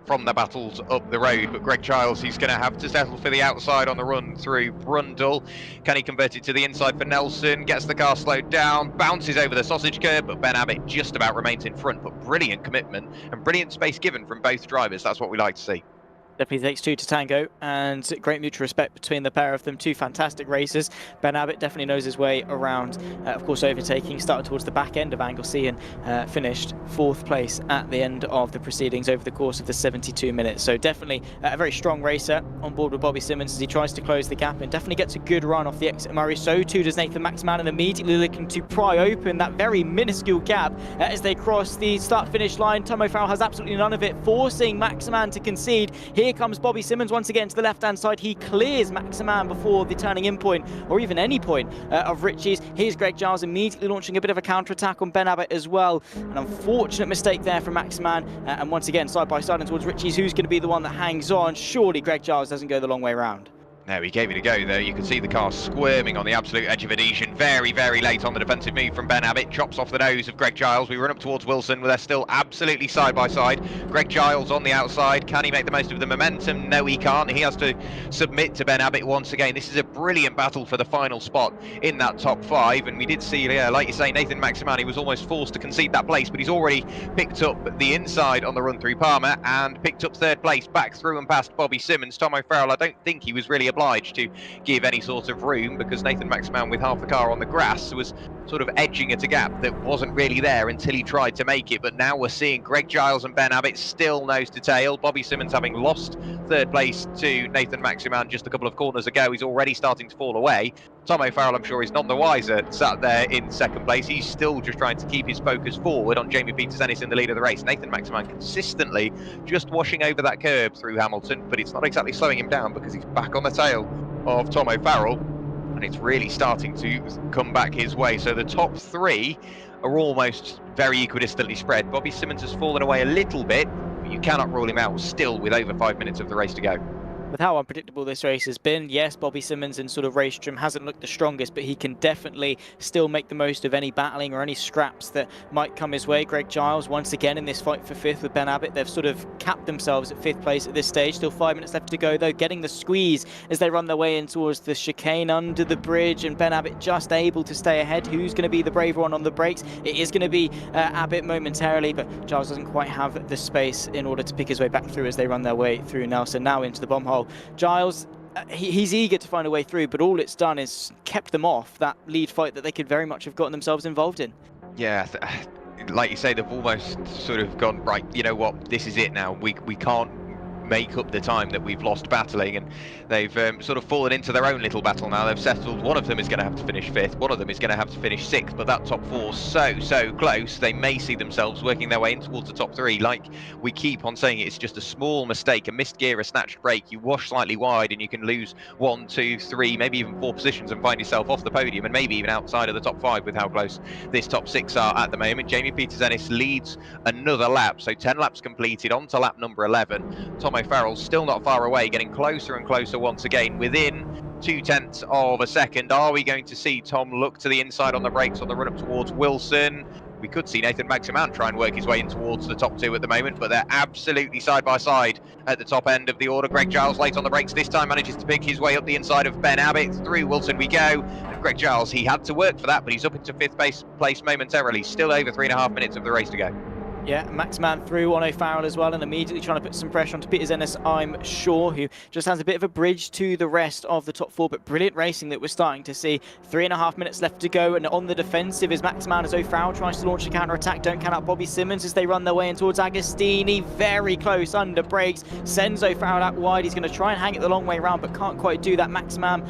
from the battles up the road. But Greg Giles, he's going to have to settle for the outside on the run through Brundle. Can he convert it to the inside for Nelson? Gets the car slowed down, bounces over the sausage curb, but Ben Abbott just about remains in front. But brilliant commitment and brilliant space given from both drivers. That's what we like to see. Definitely takes 2 to tango, and great mutual respect between the pair of them. 2 fantastic racers. Ben Abbott definitely knows his way around, of course, overtaking, started towards the back end of Anglesey and finished 4th place at the end of the proceedings over the course of the 72 minutes. So definitely a very strong racer on board with Bobby Simmons as he tries to close the gap and definitely gets a good run off the exit of Murray. So too does Nathan Maximan, and immediately looking to pry open that very minuscule gap as they cross the start-finish line. Tom O'Farrell has absolutely none of it, forcing Maximan to concede. Here comes Bobby Simmons once again to the left-hand side. He clears Maximan before the turning in point, or even any point of Ritchie's. Here's Greg Giles immediately launching a bit of a counter-attack on Ben Abbott as well. An unfortunate mistake there from Maximan, and once again side by side towards Ritchie's, who's going to be the one that hangs on. Surely Greg Giles doesn't go the long way around. No, he gave it a go there. You can see the car squirming on the absolute edge of adhesion. Very, very late on the defensive move from Ben Abbott. Chops off the nose of Greg Giles. We run up towards Wilson, where they're still absolutely side by side. Greg Giles on the outside. Can he make the most of the momentum? No, he can't. He has to submit to Ben Abbott once again. This is a brilliant battle for the final spot in that top 5. And we did see, like you say, Nathan Maximani was almost forced to concede that place, but he's already picked up the inside on the run through Palmer and picked up 3rd place back through and past Bobby Simmons. Tom O'Farrell, I don't think he was really obliged to give any sort of room, because Nathan Maximan, with half the car on the grass, was sort of edging at a gap that wasn't really there until he tried to make it. But now we're seeing Greg Giles and Ben Abbott still nose to tail. Bobby Simmons, having lost third place to Nathan Maximan just a couple of corners ago, he's already starting to fall away. Tom O'Farrell, I'm sure, is none the wiser, sat there in second place. He's still just trying to keep his focus forward on Jamie Peters-Ennis in the lead of the race. Nathan Maximan consistently just washing over that curb through Hamilton, but it's not exactly slowing him down because he's back on the tail of Tom O'Farrell, and it's really starting to come back his way. So the top three are almost very equidistantly spread. Bobby Simmons has fallen away a little bit, but you cannot rule him out still with over 5 minutes of the race to go. With how unpredictable this race has been, yes, Bobby Simmons in sort of race trim hasn't looked the strongest, but he can definitely still make the most of any battling or any scraps that might come his way. Greg Giles, once again in this fight for fifth with Ben Abbott, they've sort of capped themselves at fifth place at this stage. Still 5 minutes left to go, though, getting the squeeze as they run their way in towards the chicane under the bridge, and Ben Abbott just able to stay ahead. Who's going to be the braver one on the brakes? It is going to be Abbott momentarily, but Giles doesn't quite have the space in order to pick his way back through as they run their way through Nelson, now into the bomb hole. Giles, he's eager to find a way through, but all it's done is kept them off that lead fight that they could very much have gotten themselves involved in. Yeah, like you say, they've almost sort of gone, right, you know what, this is it now. We can't make up the time that we've lost battling, and they've sort of fallen into their own little battle now. They've settled one of them is going to have to finish fifth, one of them is going to have to finish sixth, but that top four so close, they may see themselves working their way in towards the top three. Like we keep on saying, it's just a small mistake, a missed gear, a snatched brake, you wash slightly wide and you can lose 1, 2, 3, maybe even 4 positions and find yourself off the podium, and maybe even outside of the top 5 with how close this top 6 are at the moment. Jamie Peters-Ennis leads another lap, so 10 laps completed, on to lap number 11. Tom O'Farrell still not far away, getting closer and closer once again, within 0.2 of a second. Are we going to see Tom look to the inside on the brakes on the run up towards Wilson? We could see Nathan Maximan try and work his way in towards the top 2 at the moment, but they're absolutely side by side at the top end of the order. Greg Giles late on the brakes this time, manages to pick his way up the inside of Ben Abbott. Through Wilson we go, and Greg Giles, he had to work for that, but he's up into 5th place momentarily. Still over 3.5 minutes of the race to go. Yeah, Maximan through on O'Farrell as well, and immediately trying to put some pressure onto Peters-Ennis, I'm sure, who just has a bit of a bridge to the rest of the top 4, but brilliant racing that we're starting to see. 3.5 minutes left to go, and on the defensive is Maximan as O'Farrell tries to launch a counter-attack. Don't count out Bobby Simmons as they run their way in towards Agostini. Very close under brakes, sends O'Farrell out wide. He's going to try and hang it the long way around, but can't quite do that. Maximan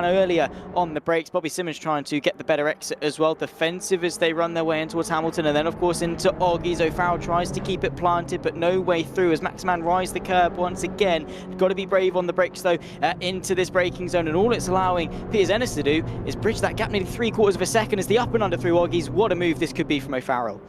earlier on the brakes. Bobby Simmons trying to get the better exit as well. Defensive as they run their way in towards Hamilton, and then of course into Oggies. O'Farrell tries to keep it planted, but no way through as Maximan rides the curb once again. Got to be brave on the brakes though, into this braking zone, and all it's allowing Peters-Ennis to do is bridge that gap nearly 3/4 of a second as the up and under through Oggies. What a move this could be from O'Farrell.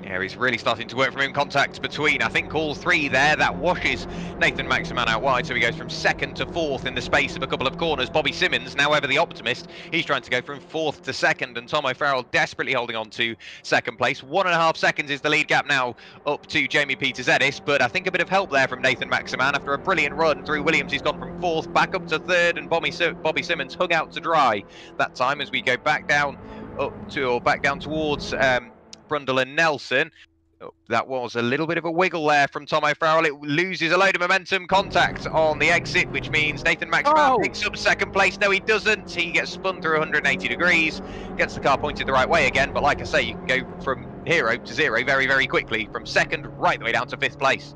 Yeah, he's really starting to work from in contact between, I think, all 3 there. That washes Nathan Maximan out wide, so he goes from 2nd to 4th in the space of a couple of corners. Bobby Simmons, now ever the optimist, he's trying to go from 4th to 2nd, and Tom O'Farrell desperately holding on to 2nd place. 1.5 seconds is the lead gap now up to Jamie Peters-Ennis, but I think a bit of help there from Nathan Maximan. After a brilliant run through Williams, he's gone from 4th back up to 3rd, and Bobby Simmons hung out to dry that time as we go back down towards Brundle and Nelson. That was a little bit of a wiggle there from Tom O'Farrell. It loses a load of momentum, contact on the exit, which means Nathan Maximan picks up 2nd place. No, he doesn't. He gets spun through 180 degrees, gets the car pointed the right way again. But like I say, you can go from hero to zero very, very quickly, from 2nd right the way down to 5th place.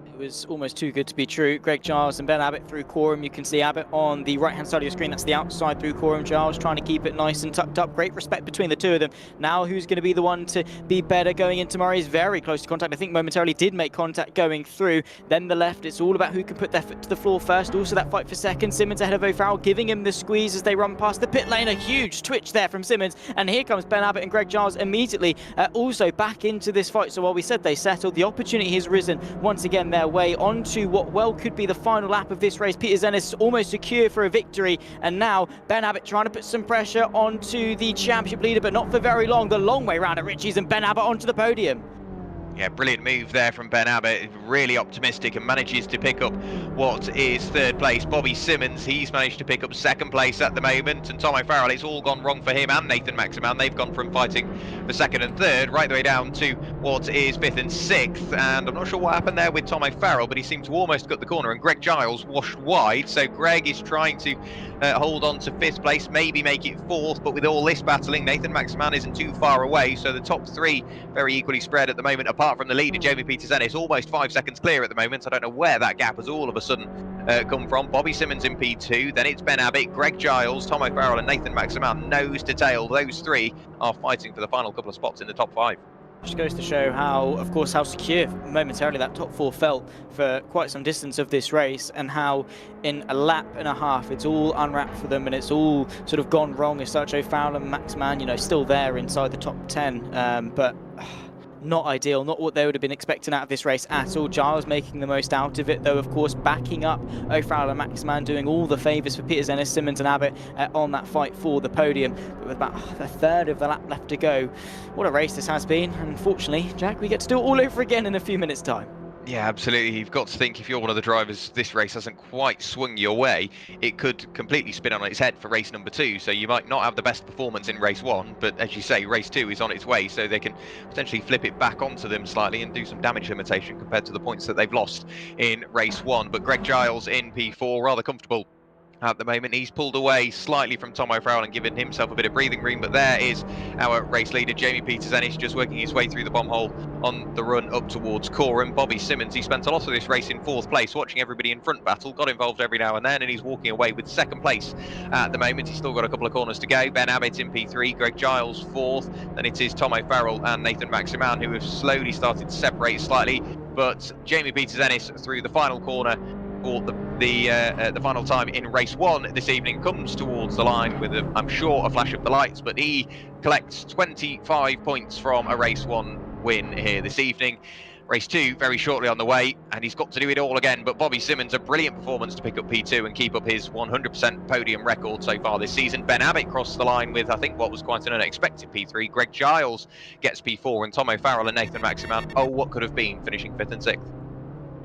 It was almost too good to be true. Greg Giles and Ben Abbott through Coram. You can see Abbott on the right-hand side of your screen. That's the outside through Coram. Giles trying to keep it nice and tucked up. Great respect between the two of them. Now who's going to be the one to be better going into Murray's very close to contact. I think momentarily did make contact going through. Then the left. It's all about who can put their foot to the floor first. Also that fight for 2nd. Simmons ahead of O'Farrell, giving him the squeeze as they run past the pit lane. A huge twitch there from Simmons. And here comes Ben Abbott and Greg Giles immediately also back into this fight. So while we said they settled, the opportunity has risen once again their way onto what well could be the final lap of this race. Peters-Ennis almost secure for a victory, and now Ben Abbott trying to put some pressure onto the championship leader, but not for very long. The long way round at Ritchie's, and Ben Abbott onto the podium. Yeah, brilliant move there from Ben Abbott, really optimistic and manages to pick up what is third place. Bobby Simmons, he's managed to pick up second place at the moment, and Tom O'Farrell, it's all gone wrong for him and Nathan Maximan. They've gone from fighting for second and third right the way down to what is fifth and sixth, and I'm not sure what happened there with Tom O'Farrell, but he seemed to almost cut the corner, and Greg Giles washed wide, so Greg is trying to hold on to fifth place, maybe make it fourth, but with all this battling, Nathan Maximan isn't too far away, so the top three very equally spread at the moment, apart from the leader, Jamie Peters-Ennis, almost 5 seconds clear at the moment. I don't know where that gap has all of a sudden come from. Bobby Simmons in P2, then it's Ben Abbott, Greg Giles, Tom O'Farrell and Nathan Maximan, nose to tail. Those three are fighting for the final couple of spots in the top 5. Just goes to show how, of course, how secure momentarily that top 4 felt for quite some distance of this race, and how in a lap and a half it's all unwrapped for them and it's all sort of gone wrong as such. O'Farrell and Maximan, you know, still there inside the top 10, but not ideal, not what they would have been expecting out of this race at all. Giles making the most out of it, though, of course, backing up O'Farrell and Maximan, doing all the favours for Peters-Ennis, Simmons and Abbott on that fight for the podium. But with about a third of the lap left to go, what a race this has been. And unfortunately, Jack, we get to do it all over again in a few minutes' time. Yeah, absolutely. You've got to think, if you're one of the drivers, this race hasn't quite swung your way, it could completely spin on its head for race number 2. So you might not have the best performance in race 1, but as you say, race 2 is on its way, so they can potentially flip it back onto them slightly and do some damage limitation compared to the points that they've lost in race 1. But Greg Giles in P4, rather comfortable at the moment. He's pulled away slightly from Tom O'Farrell and given himself a bit of breathing room, but there is our race leader, Jamie Peters-Ennis, just working his way through the bomb hole on the run up towards Coram. Bobby Simmons, he spent a lot of this race in 4th place, watching everybody in front battle, got involved every now and then, and he's walking away with 2nd place at the moment. He's still got a couple of corners to go. Ben Abbott in P3, Greg Giles 4th, then it is Tom O'Farrell and Nathan Maximan who have slowly started to separate slightly, but Jamie Peters-Ennis through the final corner for the final time in race 1 this evening comes towards the line with, I'm sure, a flash of the lights, but he collects 25 points from a race 1 win here this evening. Race 2 very shortly on the way, and he's got to do it all again, but Bobby Simmons, a brilliant performance to pick up P2 and keep up his 100% podium record so far this season. Ben Abbott crossed the line with, I think, what was quite an unexpected P3. Greg Giles gets P4, and Tom O'Farrell and Nathan Maximan, oh, what could have been, finishing 5th and 6th.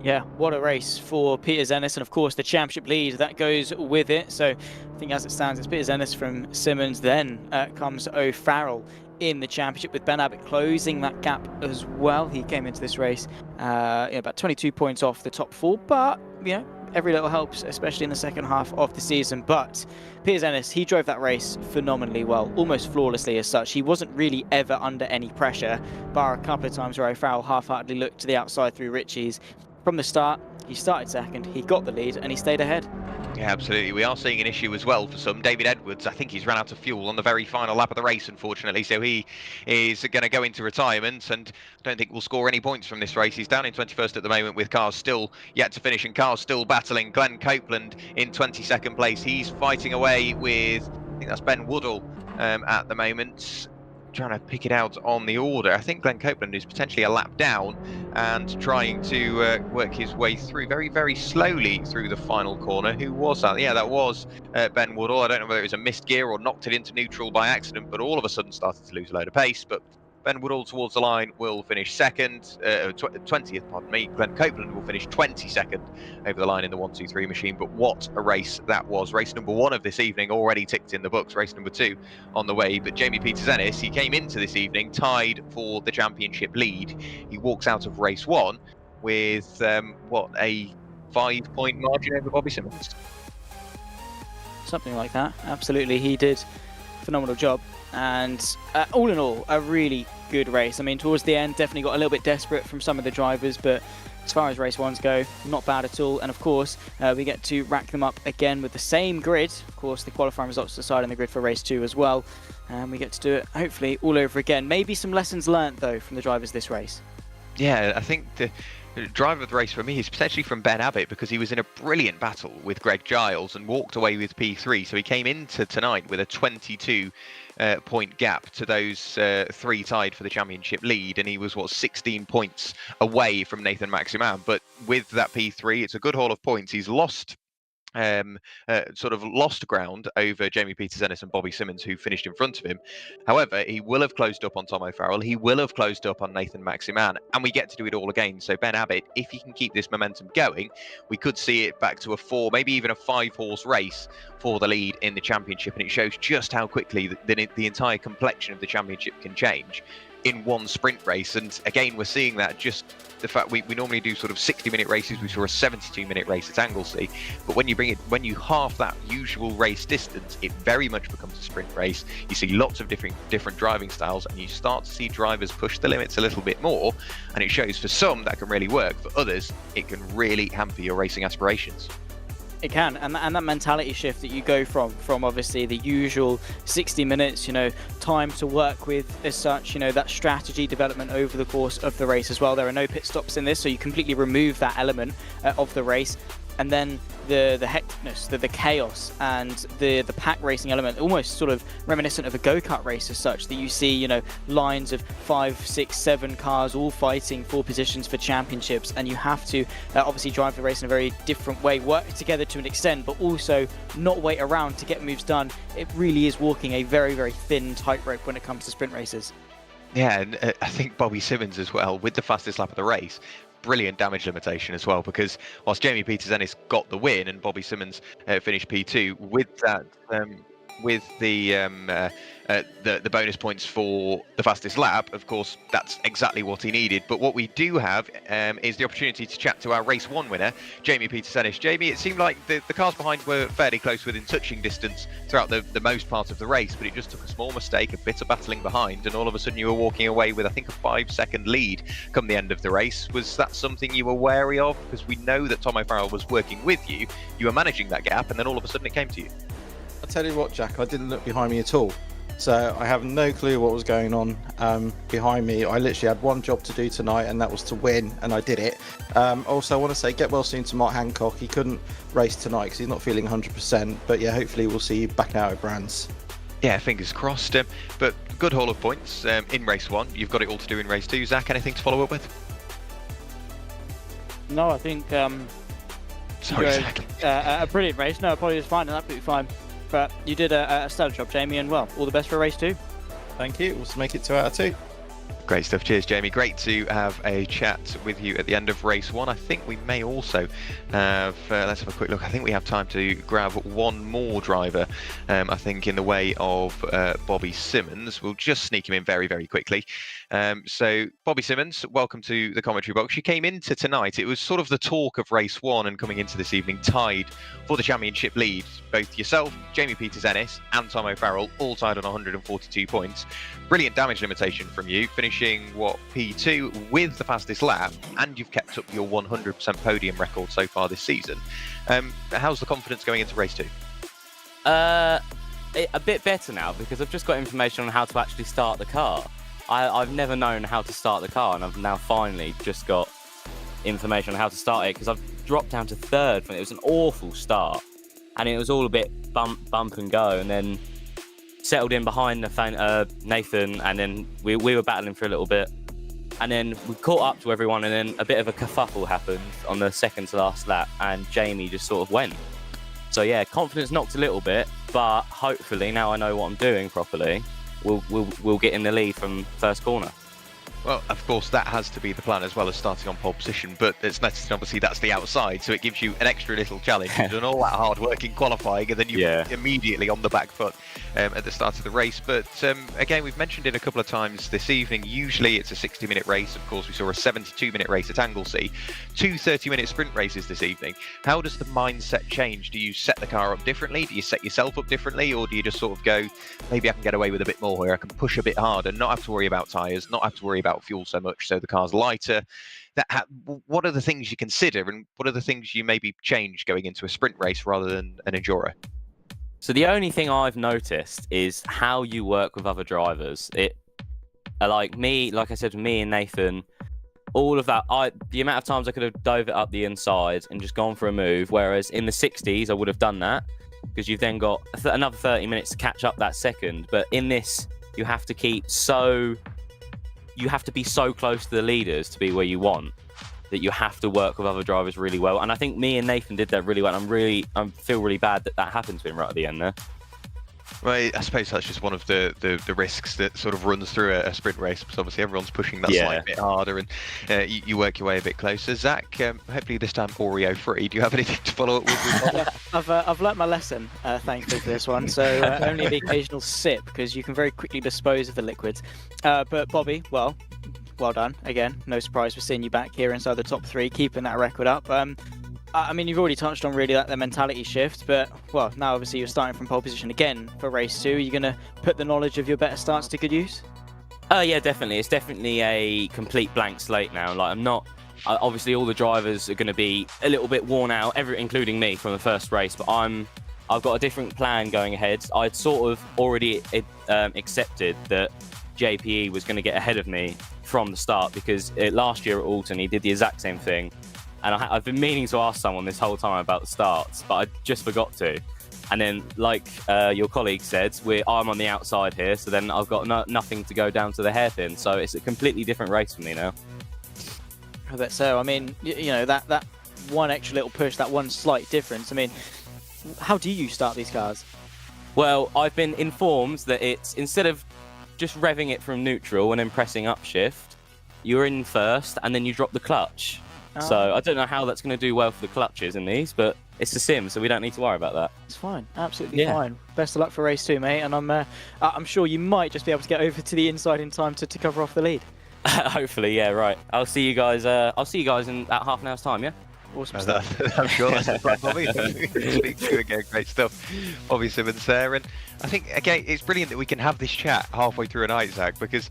Yeah, what a race for Peters-Ennis, and of course the championship lead that goes with it. So I think as it stands, it's Peters-Ennis from Simmons, then comes O'Farrell in the championship, with Ben Abbott closing that gap as well. He came into this race about 22 points off the top 4, but you know, every little helps, especially in the second half of the season. But Peters-Ennis, he drove that race phenomenally well, almost flawlessly as such. He wasn't really ever under any pressure, bar a couple of times where O'Farrell half-heartedly looked to the outside through Ritchie's. From the start, he started second, he got the lead, and he stayed ahead. Yeah, absolutely. We are seeing an issue as well for some. David Edwards, I think he's run out of fuel on the very final lap of the race, unfortunately, so he is going to go into retirement, and I don't think we'll score any points from this race. He's down in 21st at the moment, with cars still yet to finish and cars still battling. Glenn Copeland in 22nd place. He's fighting away with, I think that's Ben Woodall at the moment, trying to pick it out on the order. I think Glenn Copeland is potentially a lap down and trying to work his way through very, very slowly through the final corner. Who was that? Yeah, that was Ben Woodall. I don't know whether it was a missed gear or knocked it into neutral by accident, but all of a sudden started to lose a load of pace. But Ben Woodall towards the line will finish 20th, pardon me. Glenn Copeland will finish 22nd over the line in the 1-2-3 machine. But what a race that was. Race number 1 of this evening already ticked in the books. Race number 2 on the way. But Jamie Peters-Ennis, he came into this evening tied for the championship lead. He walks out of race 1 with, a 5-point margin over Bobby Simmons. Something like that, absolutely. He did a phenomenal job. And all in all, a really good race. I mean, towards the end, definitely got a little bit desperate from some of the drivers, but as far as race 1s go, not bad at all. And of course, we get to rack them up again with the same grid. Of course, the qualifying results decide on the grid for race 2 as well. And we get to do it, hopefully, all over again. Maybe some lessons learnt, though, from the drivers this race. Yeah, I think the driver of the race for me is potentially from Ben Abbott, because he was in a brilliant battle with Greg Giles and walked away with P3. So he came into tonight with a 22 point gap to those 3 tied for the championship lead, and he was 16 points away from Nathan Maximan. But with that P3, it's a good haul of points. He's lost sort of lost ground over Jamie Peters-Ennis and Bobby Simmons, who finished in front of him. However, he will have closed up on Tom O'Farrell. He will have closed up on Nathan Maximan, and we get to do it all again. So Ben Abbott, if he can keep this momentum going, we could see it back to a 4, maybe even a 5-horse race for the lead in the championship, and it shows just how quickly the entire complexion of the championship can change in one sprint race. And again, we're seeing that just the fact we normally do sort of 60-minute races. We saw a 72-minute race at Anglesey, but when you half that usual race distance, it very much becomes a sprint race. You see lots of different driving styles, and you start to see drivers push the limits a little bit more, and it shows for some that can really work. For others, it can really hamper your racing aspirations. It can, and that mentality shift that you go from obviously the usual 60 minutes, time to work with as such, that strategy development over the course of the race as well. There are no pit stops in this, so you completely remove that element of the race. And then the hecticness, the chaos, and the pack racing element, almost sort of reminiscent of a go-kart race as such, that you see, lines of 5, 6, 7 cars all fighting for positions for championships, and you have to obviously drive the race in a very different way, work together to an extent, but also not wait around to get moves done. It really is walking a very, very thin tightrope when it comes to sprint races. Yeah, and I think Bobby Simmons as well, with the fastest lap of the race, brilliant damage limitation as well, because whilst Jamie Peters-Ennis got the win and Bobby Simmons finished P2, with that, with the bonus points for the fastest lap, of course, that's exactly what he needed. But what we do have is the opportunity to chat to our race 1 winner, Jamie Peters-Ennis. Jamie, it seemed like the cars behind were fairly close within touching distance throughout the most part of the race, but it just took a small mistake, a bit of battling behind, and all of a sudden you were walking away with, I think, a 5-second lead come the end of the race. Was that something you were wary of? Because we know that Tom O'Farrell was working with you, you were managing that gap, and then all of a sudden it came to you. I'll tell you what, Jack, I didn't look behind me at all. So I have no clue what was going on behind me. I literally had one job to do tonight, and that was to win, and I did it. Also, I want to say get well soon to Mark Hancock. He couldn't race tonight because he's not feeling 100%. But yeah, hopefully we'll see you back out at Brands. Yeah, fingers crossed. But good haul of points in race 1. You've got it all to do in race 2. Zach, anything to follow up with? No, I think... Sorry, Zach. A brilliant race. No, apologies, fine, and absolutely fine. But you did a stellar job, Jamie, and well, all the best for race 2. Thank you. We'll make it 2 out of 2. Great stuff. Cheers, Jamie. Great to have a chat with you at the end of race 1. I think we may also have, let's have a quick look. I think we have time to grab one more driver, I think, in the way of Bobby Simmons. We'll just sneak him in very, very quickly. So, Bobby Simmons, welcome to the commentary box. You came into tonight. It was sort of the talk of race 1 and coming into this evening tied for the championship lead. Both yourself, Jamie Peters-Ennis, and Tom O'Farrell all tied on 142 points. Brilliant damage limitation from you, finishing P2 with the fastest lap, and you've kept up your 100% podium record so far this season. How's the confidence going into race 2? A bit better now, because I've just got information on how to actually start the car. I've never known how to start the car, and I've now finally just got information on how to start it, because I've dropped down to 3rd. It was an awful start, and it was all a bit bump and go, and then settled in behind Nathan, and then we were battling for a little bit, and then we caught up to everyone, and then a bit of a kerfuffle happened on the second to last lap, and Jamie just sort of went. So yeah, confidence knocked a little bit, but hopefully now I know what I'm doing properly, we'll get in the lead from first corner. Well, of course, that has to be the plan, as well as starting on pole position. But it's Snetterton, obviously, that's the outside, so it gives you an extra little challenge. You've done all that hard work in qualifying, and then you're immediately on the back foot at the start of the race. But again, we've mentioned it a couple of times this evening. Usually it's a 60-minute race. Of course, we saw a 72-minute race at Anglesey. 2 30-minute sprint races this evening. How does the mindset change? Do you set the car up differently? Do you set yourself up differently? Or do you just sort of go, maybe I can get away with a bit more here, I can push a bit harder, not have to worry about tyres, not have to worry about fuel so much, so the car's lighter? What are the things you consider, and what are the things you maybe change going into a sprint race rather than an enduro? So the only thing I've noticed is how you work with other drivers. Like I said, me and Nathan, all of that, the amount of times I could have dove it up the inside and just gone for a move, whereas in the 60s I would have done that, because you've then got another 30 minutes to catch up that second. But in this, you have to be so close to the leaders to be where you want. that you have to work with other drivers really well. And I think me and Nathan did that really well. And I feel really bad that happened to him right at the end there. Well, I suppose that's just one of the risks that sort of runs through a sprint race, because obviously everyone's pushing that slight bit harder, and you work your way a bit closer. Zach, hopefully this time Oreo free. Do you have anything to follow up with? Yeah, I've learnt my lesson, thankfully, for this one. So only the occasional sip, because you can very quickly dispose of the liquids. But Bobby, well done again. No surprise for seeing you back here inside the top 3, keeping that record up. I mean, you've already touched on really the mentality shift, but well, now obviously you're starting from pole position again for race 2. Are you going to put the knowledge of your better starts to good use? Yeah, definitely. It's definitely a complete blank slate now. Like, I'm not. Obviously, all the drivers are going to be a little bit worn out, including me from the first race. But I've got a different plan going ahead. I'd sort of already accepted that JPE was going to get ahead of me from the start, because last year at Alton he did the exact same thing. And I've been meaning to ask someone this whole time about the starts, but I just forgot to. And then, like your colleague said, I'm on the outside here, so then I've got nothing to go down to the hairpin. So it's a completely different race for me now. I bet so. I mean, you know, that one extra little push, that one slight difference. I mean, how do you start these cars? Well, I've been informed that it's, instead of just revving it from neutral and then pressing upshift, you're in first and then you drop the clutch. So I don't know how that's going to do well for the clutches in these, but it's a sim, so we don't need to worry about that. It's fine, absolutely fine. Best of luck for race 2, mate, and I'm sure you might just be able to get over to the inside in time to cover off the lead. Hopefully, yeah, right. I'll see you guys. I'll see you guys in about half an hour's time. Yeah. Awesome stuff. I'm sure that's the plan, Bobby. Speak to you again, great stuff. Bobby Simmons there, and I think again it's brilliant that we can have this chat halfway through a night, Zach, because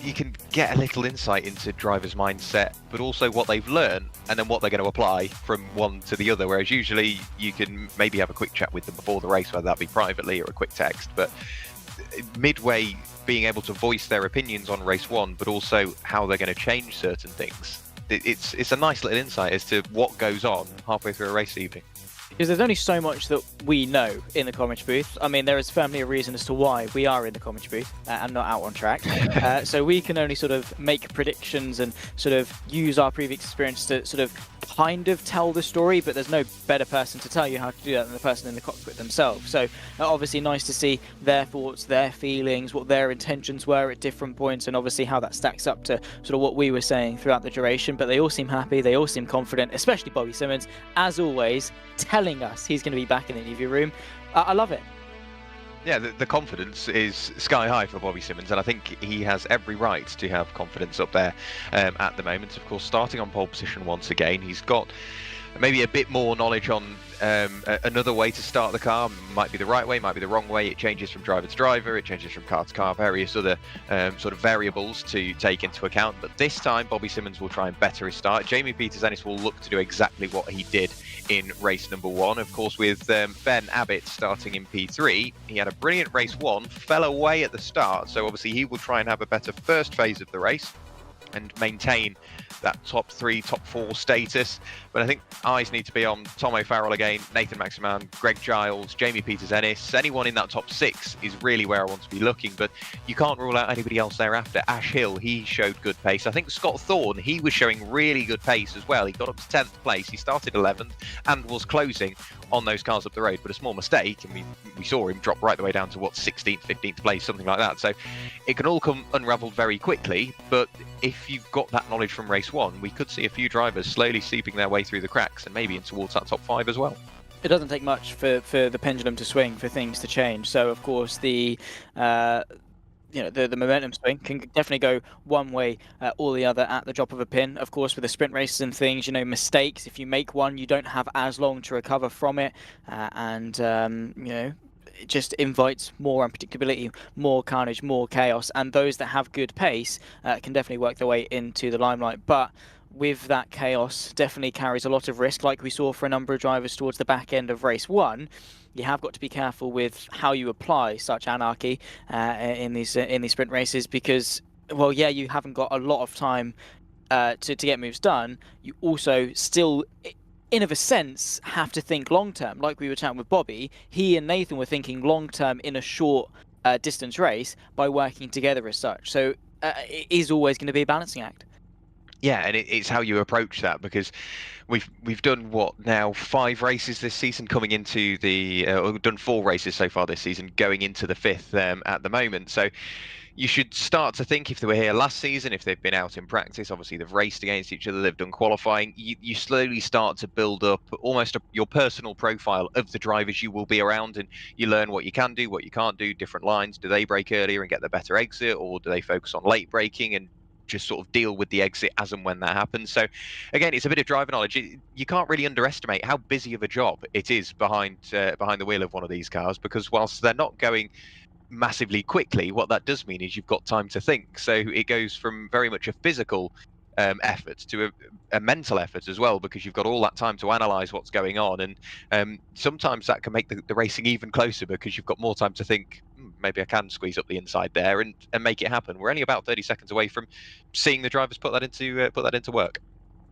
you can get a little insight into drivers' mindset, but also what they've learned and then what they're going to apply from one to the other. Whereas usually you can maybe have a quick chat with them before the race, whether that be privately or a quick text. But midway, being able to voice their opinions on race 1, but also how they're going to change certain things. It's a nice little insight as to what goes on halfway through a race evening. Because there's only so much that we know in the commentary booth. I mean, there is firmly a reason as to why we are in the commentary booth and not out on track. So we can only sort of make predictions and sort of use our previous experience to sort of kind of tell the story, but there's no better person to tell you how to do that than the person in the cockpit themselves. So obviously nice to see their thoughts, their feelings, what their intentions were at different points, and obviously how that stacks up to sort of what we were saying throughout the duration. But they all seem happy, they all seem confident, especially Bobby Simmons, as always, telling us he's going to be back in the interview room. I love it. Yeah, the confidence is sky high for Bobby Simmons, and I think he has every right to have confidence up there at the moment. Of course, starting on pole position once again, he's got maybe a bit more knowledge on another way to start the car. Might be the right way, might be the wrong way. It changes from driver to driver, it changes from car to car, various other sort of variables to take into account. But this time, Bobby Simmons will try and better his start. Jamie Peters-Ennis will look to do exactly what he did in race number 1. Of course, with Ben Abbott starting in P3, he had a brilliant race 1, fell away at the start, so obviously he will try and have a better first phase of the race and maintain that top 3, top 4 status. But I think eyes need to be on Tom O'Farrell again, Nathan Maximan, Greg Giles, Jamie Peters-Ennis. Anyone in that top 6 is really where I want to be looking, but you can't rule out anybody else thereafter. Ash Hill, he showed good pace. I think Scott Thorne, he was showing really good pace as well. He got up to 10th place, he started 11th and was closing on those cars up the road, but a small mistake, and we saw him drop right the way down to 16th, 15th place, something like that. So it can all come unravelled very quickly, but if you've got that knowledge from race 1, we could see a few drivers slowly seeping their way through the cracks and maybe in towards that top 5 as well. It doesn't take much for the pendulum to swing, for things to change. So of course the momentum swing can definitely go one way or the other at the drop of a pin. Of course, with the sprint races and things, mistakes, if you make one, you don't have as long to recover from it. It just invites more unpredictability, more carnage, more chaos. And those that have good pace can definitely work their way into the limelight. But with that chaos, definitely carries a lot of risk, like we saw for a number of drivers towards the back end of race 1. You have got to be careful with how you apply such anarchy in these sprint races, because, well, yeah, you haven't got a lot of time to get moves done. You also still, in of a sense, have to think long term. Like we were chatting with Bobby, he and Nathan were thinking long term in a short distance race by working together as such. So it is always going to be a balancing act. Yeah, and it's how you approach that, because we've done what now 5 races this season coming into the we've done 4 races so far this season going into the 5th at the moment. So you should start to think, if they were here last season, if they've been out in practice, obviously they've raced against each other, they've done qualifying, you slowly start to build up almost your personal profile of the drivers you will be around, and you learn what you can do, what you can't do, different lines. Do they brake earlier and get the better exit, or do they focus on late braking and just sort of deal with the exit as and when that happens? So again, it's a bit of driver knowledge. You can't really underestimate how busy of a job it is behind the wheel of one of these cars, because whilst they're not going massively quickly, what that does mean is you've got time to think. So it goes from very much a physical effort to a mental effort as well, because you've got all that time to analyze what's going on, and sometimes that can make the racing even closer, because you've got more time to think, maybe I can squeeze up the inside there and make it happen. We're only about 30 seconds away from seeing the drivers put that into work.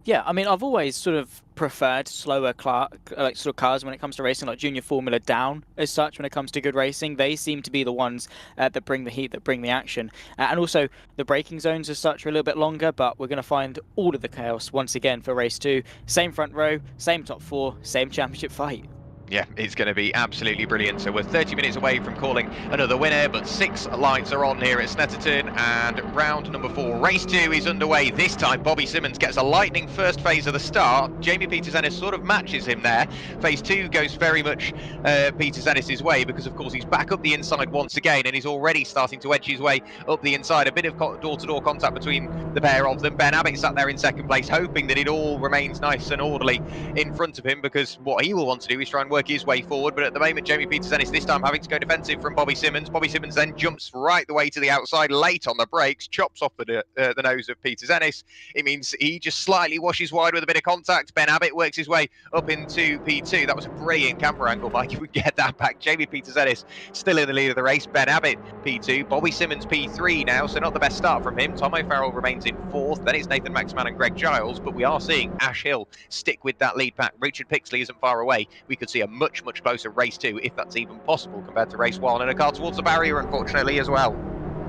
Yeah, I mean, I've always sort of preferred slower sort of cars when it comes to racing, like Junior Formula down as such. When it comes to good racing, they seem to be the ones that bring the heat, that bring the action. And also the braking zones as such are a little bit longer, but we're going to find all of the chaos once again for race 2. Same front row, same top 4, same championship fight. Yeah, it's going to be absolutely brilliant. So we're 30 minutes away from calling another winner, but 6 lights are on here at Snetterton, and round number 4, race 2 is underway. This time Bobby Simmons gets a lightning first phase of the start. Jamie Petersennis sort of matches him there. Phase 2 goes very much Petersennis' way, because of course he's back up the inside once again, and he's already starting to edge his way up the inside. A bit of door-to-door contact between the pair of them. Ben Abbott sat there in second place, hoping that it all remains nice and orderly in front of him, because what he will want to do is try and work his way forward. But at the moment, Jamie Petersennis this time having to go defensive from Bobby Simmons. Bobby Simmons then jumps right the way to the outside, late on the brakes, chops off the nose of Petersennis. It means he just slightly washes wide with a bit of contact. Ben Abbott works his way up into P2. That was a brilliant camera angle, Mike, if we get that back. Jamie Petersennis still in the lead of the race. Ben Abbott P2, Bobby Simmons P3 now, so not the best start from him. Tom O'Farrell remains in 4th. Then it's Nathan Maxman and Greg Giles, but we are seeing Ash Hill stick with that lead pack. Richard Pixley isn't far away. We could see a much closer race 2, if that's even possible, compared to race 1, and a car towards the barrier, unfortunately, as well.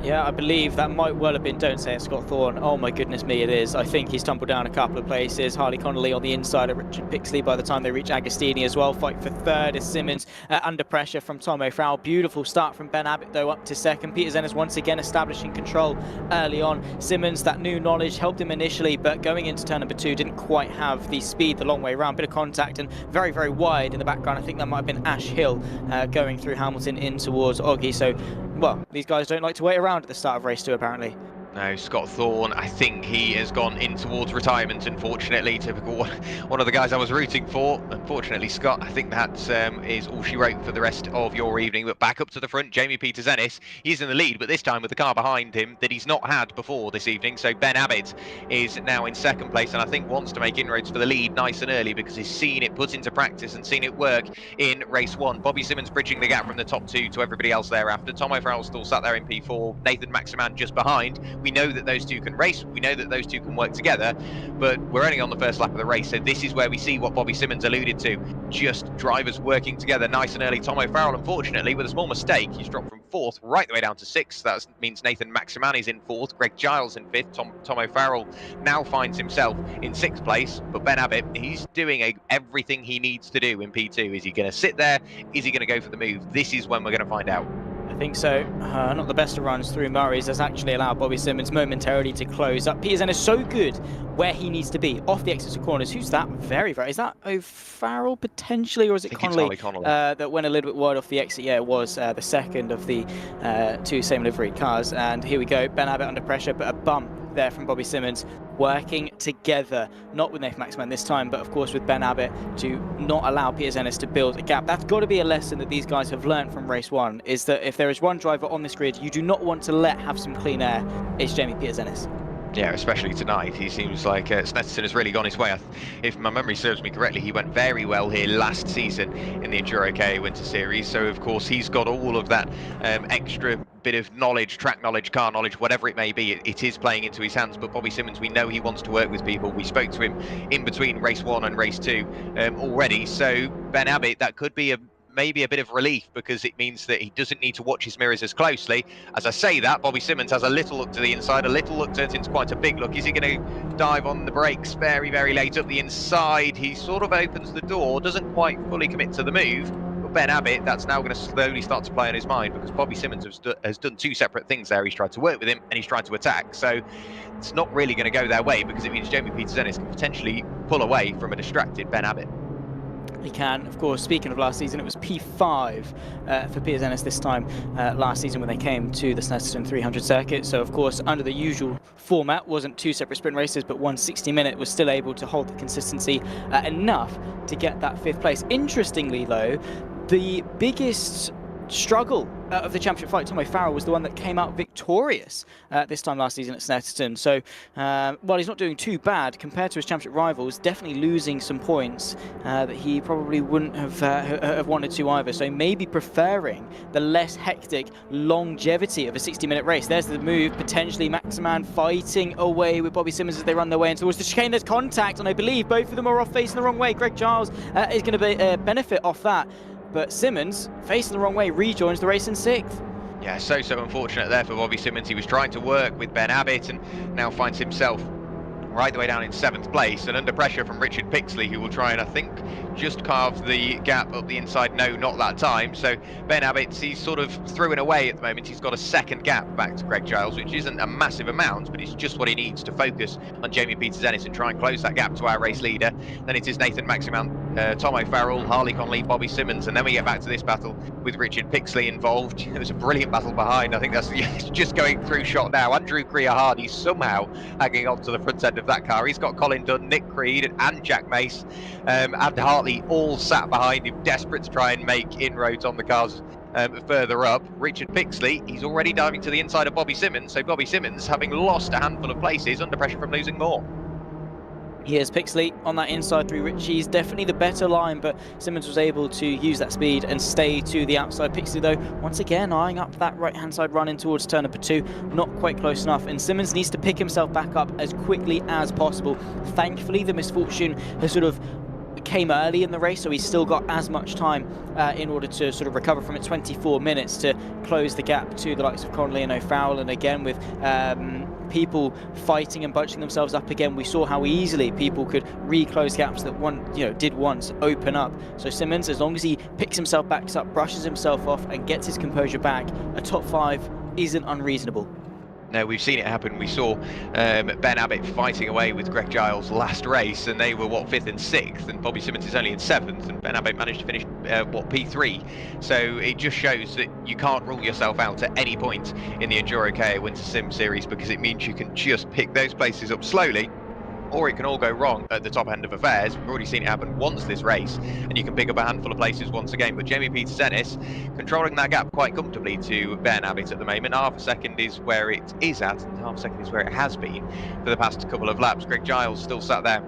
Yeah, I believe that might well have been Don't Say It, Scott Thorne. Oh my goodness me, it is. I think he's tumbled down a couple of places. Harley Connolly on the inside of Richard Pixley by the time they reach Agostini as well. Fight for 3rd is Simmons under pressure from Tom O'Farrell. Beautiful start from Ben Abbott though, up to 2nd. Petersennis once again establishing control early on. Simmons, that new knowledge helped him initially, but going into turn number 2 didn't quite have the speed the long way around. Bit of contact and very, very wide in the background. I think that might have been Ash Hill going through Hamilton in towards Oggy. So, well, these guys don't like to wait around at the start of race 2 apparently. No, Scott Thorne, I think he has gone in towards retirement, unfortunately. Typical one of the guys I was rooting for. Unfortunately, Scott, I think that is all she wrote for the rest of your evening. But back up to the front, Jamie Petersennis, he's in the lead, but this time with the car behind him that he's not had before this evening. So Ben Abbott is now in 2nd place, and I think wants to make inroads for the lead nice and early, because he's seen it put into practice and seen it work in race 1. Bobby Simmons bridging the gap from the top 2 to everybody else thereafter. Tom O'Farrell still sat there in P4, Nathan Maximan just behind. We know that those two can race, we know that those two can work together, but we're only on the first lap of the race, so this is where we see what Bobby Simmons alluded to, just drivers working together nice and early. Tom O'Farrell, unfortunately, with a small mistake, he's dropped from 4th right the way down to 6th. That means Nathan Maximan is in 4th, Greg Giles in 5th. Tom O'Farrell now finds himself in 6th place, but Ben Abbott, he's doing everything he needs to do in P2. Is he going to sit there? Is he going to go for the move? This is when we're going to find out. I think so. Not the best of runs through Murray's has actually allowed Bobby Simmons momentarily to close up. Petersennis so good where he needs to be, off the exits of corners. Who's that? Is that O'Farrell potentially, or is it Connolly that went a little bit wide off the exit? Yeah, it was the second of the 2 same livery cars. And here we go, Ben Abbott under pressure, but a bump there from Bobby Simmons, working together, not with Nathan Maxman this time, but of course with Ben Abbott, to not allow Petersennis to build a gap. That's got to be a lesson that these guys have learned from race 1, is that if there is one driver on this grid you do not want to let have some clean air, it's Jamie Petersennis. Yeah, especially tonight. He seems like Snetterton has really gone his way. If my memory serves me correctly, he went very well here last season in the EnduroKA Winter Series. So, of course, he's got all of that extra bit of knowledge, track knowledge, car knowledge, whatever it may be. It is playing into his hands. But Bobby Simmons, we know he wants to work with people. We spoke to him in between race 1 and race 2 already. So, Ben Abbott, that could be maybe a bit of relief, because it means that he doesn't need to watch his mirrors as closely. As I say that, Bobby Simmons has a little look to the inside, a little look turns into quite a big look. Is he going to dive on the brakes very, very late up the inside? He sort of opens the door, doesn't quite fully commit to the move. But Ben Abbott, that's now going to slowly start to play on his mind, because Bobby Simmons has done two separate things there. He's tried to work with him and he's tried to attack. So it's not really going to go their way, because it means Jamie Petersennis can potentially pull away from a distracted Ben Abbott. He can. Of course, speaking of last season, it was P5 for Petersennis this time last season when they came to the Snetterton 300 circuit. So, of course, under the usual format, wasn't two separate sprint races, but one 60-minute, was still able to hold the consistency enough to get that 5th place. Interestingly, though, the biggest struggle of the championship fight, Tom O'Farrell, was the one that came out victorious this time last season at Snetterton. So while he's not doing too bad compared to his championship rivals, definitely losing some points that he probably wouldn't have wanted to either. So maybe preferring the less hectic longevity of a 60-minute race. There's the move, potentially Maximan fighting away with Bobby Simmons as they run their way in towards the chicane. There's contact, and I believe both of them are off facing the wrong way. Greg Giles is going to benefit off that. But Simmons, facing the wrong way, rejoins the race in 6th. Yeah, so unfortunate there for Bobby Simmons. He was trying to work with Ben Abbott and now finds himself right the way down in 7th place, and under pressure from Richard Pixley, who will try and, I think, just carve the gap up the inside. No, not that time. So Ben Abbott, he's sort of through and away at the moment. He's got a 2nd gap back to Greg Giles, which isn't a massive amount, but it's just what he needs to focus on Jamie Petersennis and try and close that gap to our race leader. Then it is Nathan Maximan, Tom O'Farrell, Harley Conley, Bobby Simmons, and then we get back to this battle with Richard Pixley involved. It was a brilliant battle behind. I think that's just going through shot now. Andrew Creer-Hardy somehow hanging on to the front end of that car. He's got Colin Dunn, Nick Creed, and Jack Mace, and Hartley all sat behind him, desperate to try and make inroads on the cars further up. Richard Pixley, he's already diving to the inside of Bobby Simmons, so Bobby Simmons, having lost a handful of places, under pressure from losing more. Here's Pixley on that inside through Ritchie's, definitely the better line, but Simmons was able to use that speed and stay to the outside. Pixley, though, once again eyeing up that right-hand side run in towards turn number 2, not quite close enough, and Simmons needs to pick himself back up as quickly as possible. Thankfully, the misfortune has sort of came early in the race, so he's still got as much time in order to sort of recover from it. 24 minutes to close the gap to the likes of Connolly and O'Farrell, and again with people fighting and bunching themselves up again, we saw how easily people could reclose gaps that did once open up. So Simmons, as long as he picks himself back up, brushes himself off and gets his composure back, a top 5 isn't unreasonable. No, we've seen it happen. We saw Ben Abbott fighting away with Greg Giles last race, and they were, 5th and 6th, and Bobby Simmons is only in 7th, and Ben Abbott managed to finish, P3. So it just shows that you can't rule yourself out at any point in the EnduroKA Winter Sim Series, because it means you can just pick those places up slowly, or it can all go wrong at the top end of affairs. We've already seen it happen once this race, and you can pick up a handful of places once again. But Jamie Petersennis controlling that gap quite comfortably to Ben Abbott at the moment. Half a second is where it is at, and half a second is where it has been for the past couple of laps. Greg Giles still sat there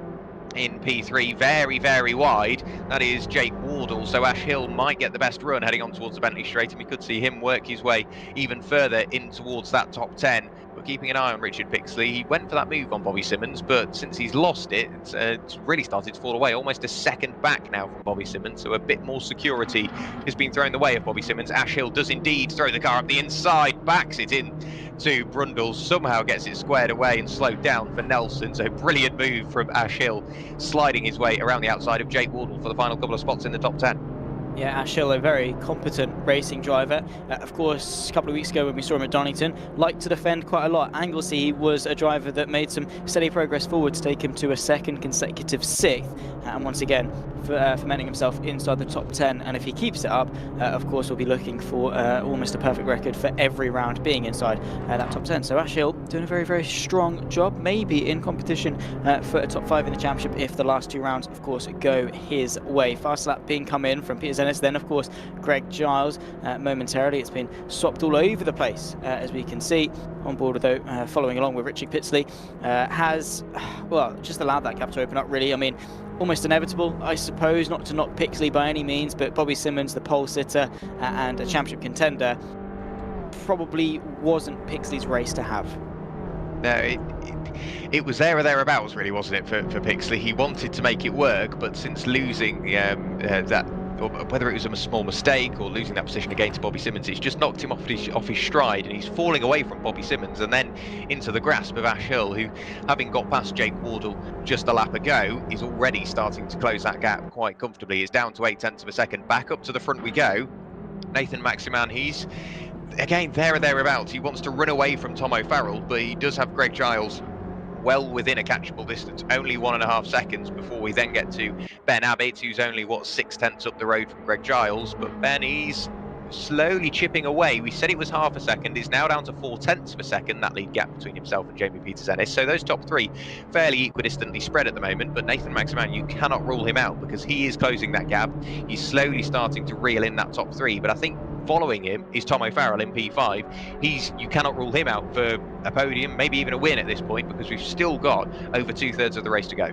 in P3, very, very wide. That is Jake Wardle, so Ash Hill might get the best run heading on towards the Bentley Straight, and we could see him work his way even further in towards that top 10. But keeping an eye on Richard Pixley, he went for that move on Bobby Simmons, but since he's lost it, it's really started to fall away, almost a second back now from Bobby Simmons, so a bit more security has been thrown the way of Bobby Simmons. Ash Hill does indeed throw the car up the inside, backs it in to Brundle, somehow gets it squared away and slowed down for Nelson. So brilliant move from Ash Hill, sliding his way around the outside of Jake Wardle for the final couple of spots in the top 10. Yeah, Ash Hill, a very competent racing driver. Of course, a couple of weeks ago when we saw him at Donington, liked to defend quite a lot. Anglesey was a driver that made some steady progress forward to take him to a 2nd consecutive 6th. And once again, fermenting himself inside the top 10. And if he keeps it up, of course, we'll be looking for almost a perfect record for every round being inside that top 10. So Ash Hill doing a very, very strong job, maybe in competition for a top 5 in the championship if the last 2 rounds, of course, go his way. Fast lap being come in from Peter Zennis, then, of course, Greg Giles. Momentarily, it's been swapped all over the place, as we can see. On board, though, following along with Richard Pixley, has, well, just allowed that gap to open up, really. I mean, almost inevitable, I suppose, not to knock Pixley by any means, but Bobby Simmons, the pole sitter and a championship contender, probably wasn't Pixley's race to have. No, it was there or thereabouts, really, wasn't it, for Pixley? He wanted to make it work, but since losing that or whether it was a small mistake or losing that position against Bobby Simmons, it's just knocked him off his stride, and he's falling away from Bobby Simmons and then into the grasp of Ash Hill, who, having got past Jake Wardle just a lap ago, is already starting to close that gap quite comfortably. It's down to 0.8 of a second. Back up to the front we go. Nathan Maximan, he's again there or thereabouts. He wants to run away from Tom O'Farrell, but he does have Greg Giles well within a catchable distance, only 1.5 seconds before we then get to Ben Abbott, who's only 6/10 up the road from Greg Giles. But Ben, he's slowly chipping away. We said it was half a second, it's now down to 0.4 of a second, that lead gap between himself and Jamie Peters-Ennis. So those top three fairly equidistantly spread at the moment, but Nathan Maximan, you cannot rule him out because he is closing that gap. He's slowly starting to reel in that top three, but I think following him is Tom O'Farrell in P5. You cannot rule him out for a podium, maybe even a win at this point, because we've still got over 2/3 of the race to go.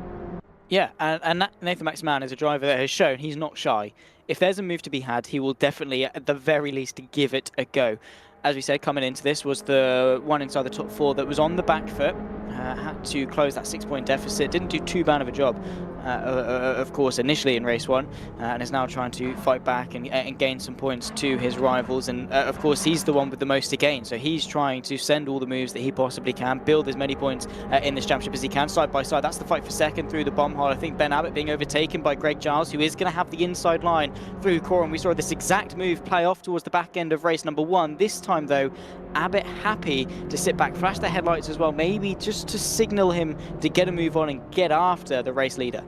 Yeah, and Nathan Maximan is a driver that has shown he's not shy. If there's a move to be had, he will definitely, at the very least, give it a go. As we said, coming into this was the one inside the top four that was on the back foot, had to close that 6-point deficit, didn't do too bad of a job, of course, initially in race one, and is now trying to fight back and gain some points to his rivals. And of course, he's the one with the most to gain, so he's trying to send all the moves that he possibly can, build as many points in this championship as he can, side by side. That's the fight for second through the bomb hole. I think Ben Abbott being overtaken by Greg Giles, who is going to have the inside line through Corum. We saw this exact move play off towards the back end of race number one. This time, though, Abbott happy to sit back, flash the headlights as well, maybe just to signal him to get a move on and get after the race leader.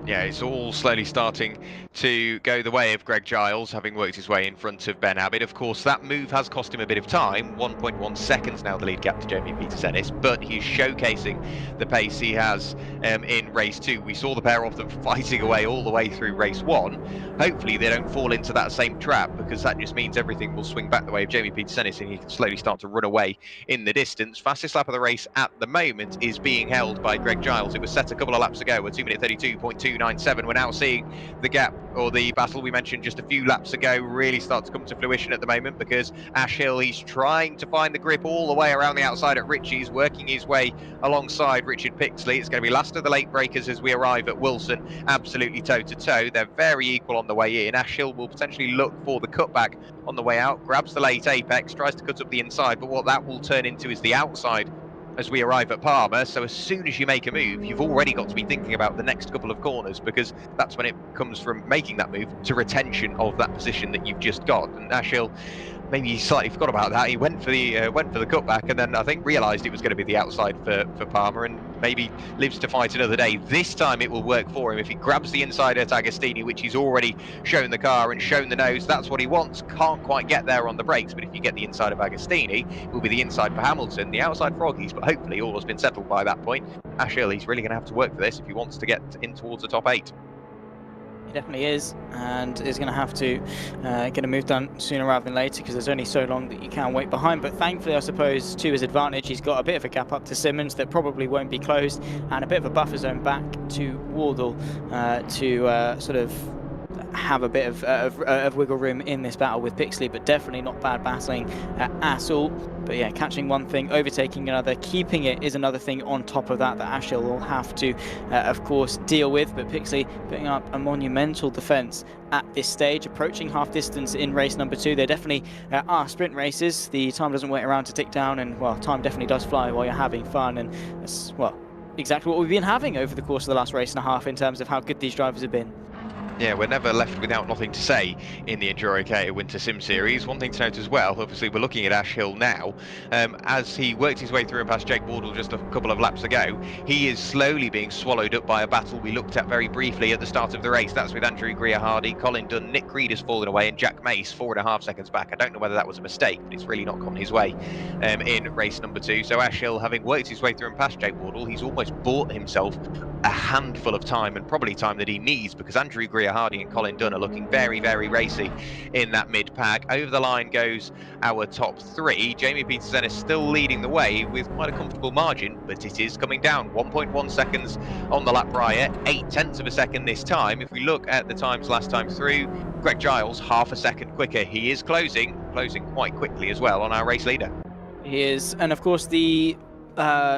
Yeah, it's all slowly starting to go the way of Greg Giles, having worked his way in front of Ben Abbott. Of course, that move has cost him a bit of time. 1.1 seconds now the lead gap to Jamie Peters-Ennis, but he's showcasing the pace he has in race two. We saw the pair of them fighting away all the way through race one. Hopefully they don't fall into that same trap, because that just means everything will swing back the way of Jamie Peters-Ennis and he can slowly start to run away in the distance. Fastest lap of the race at the moment is being held by Greg Giles. It was set a couple of laps ago at 2:32.297. We're now seeing the gap, or the battle we mentioned just a few laps ago, really start to come to fruition at the moment, because Ash Hill, he's trying to find the grip all the way around the outside at Ritchie's, working his way alongside Richard Pixley. It's going to be last of the late breakers as we arrive at Wilson, absolutely toe-to-toe. They're very equal on the way in. Ash Hill will potentially look for the cutback on the way out, grabs the late apex, tries to cut up the inside, but what that will turn into is the outside as we arrive at Palmer. So as soon as you make a move, you've already got to be thinking about the next couple of corners, because that's when it comes from making that move to retention of that position that you've just got. And Ash Hill, maybe he slightly forgot about that. He went for the cutback, and then I think realised it was going to be the outside for Palmer, and maybe lives to fight another day. This time it will work for him if he grabs the inside at Agostini, which he's already shown the car and shown the nose. That's what he wants. Can't quite get there on the brakes, but if you get the inside of Agostini, it will be the inside for Hamilton, the outside for Froggies, but hopefully all has been settled by that point. Ash Hill, he's really going to have to work for this if he wants to get in towards the top 8. He definitely is, and is going to have to get a move done sooner rather than later, because there's only so long that you can wait behind. But thankfully, I suppose, to his advantage, he's got a bit of a gap up to Simmons that probably won't be closed, and a bit of a buffer zone back to Wardle to sort of have a bit of wiggle room in this battle with Pixley, but definitely not bad battling at all. But yeah, catching one thing, overtaking another, keeping it is another thing on top of that Ash Hill will have to, of course, deal with. But Pixley putting up a monumental defence at this stage, approaching half distance in race number 2. They definitely are sprint races. The time doesn't wait around to tick down, and well, time definitely does fly while you're having fun, and that's, well, exactly what we've been having over the course of the last race and a half in terms of how good these drivers have been. Yeah, we're never left without nothing to say in the EnduroKA Winter Sim Series. One thing to note as well, obviously we're looking at Ash Hill now. As he worked his way through and past Jake Wardle just a couple of laps ago, he is slowly being swallowed up by a battle we looked at very briefly at the start of the race. That's with Andrew Greer-Hardy, Colin Dunn, Nick Creed has fallen away, and Jack Mace 4.5 seconds back. I don't know whether that was a mistake, but it's really not gone his way in race number 2. So Ash Hill, having worked his way through and past Jake Wardle, he's almost bought himself a handful of time, and probably time that he needs, because Andrew Greer-Hardy and Colin Dunn are looking very, very racy in that mid-pack. Over the line goes our top 3. Jamie Peters-Ennis still leading the way with quite a comfortable margin, but it is coming down. 1.1 seconds on the lap prior, 0.8 of a second this time. If we look at the times last time through, Greg Giles half a second quicker. He is closing quite quickly as well on our race leader. He is, and of course the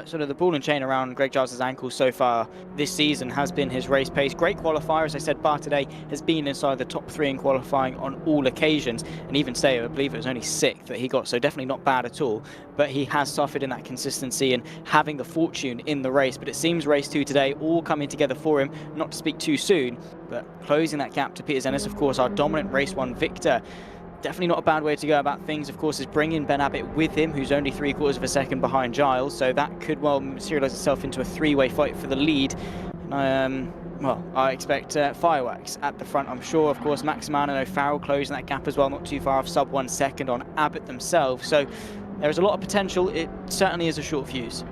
sort of the ball and chain around Greg Giles' ankle so far this season has been his race pace. Great qualifier, as I said, bar today has been inside the top 3 in qualifying on all occasions, and even say, I believe it was only 6th that he got, so definitely not bad at all. But he has suffered in that consistency and having the fortune in the race. But it seems race 2 today all coming together for him, not to speak too soon, but closing that gap to Peter Ennis, of course, our dominant race 1 victor. Definitely not a bad way to go about things, of course, is bringing Ben Abbott with him, who's only 3/4 of a second behind Giles, so that could well materialise itself into a 3-way fight for the lead. And well, I expect fireworks at the front, I'm sure. Of course, Maximan and O'Farrell closing that gap as well, not too far off, sub 1 second on Abbott themselves, so there is a lot of potential. It certainly is a short fuse.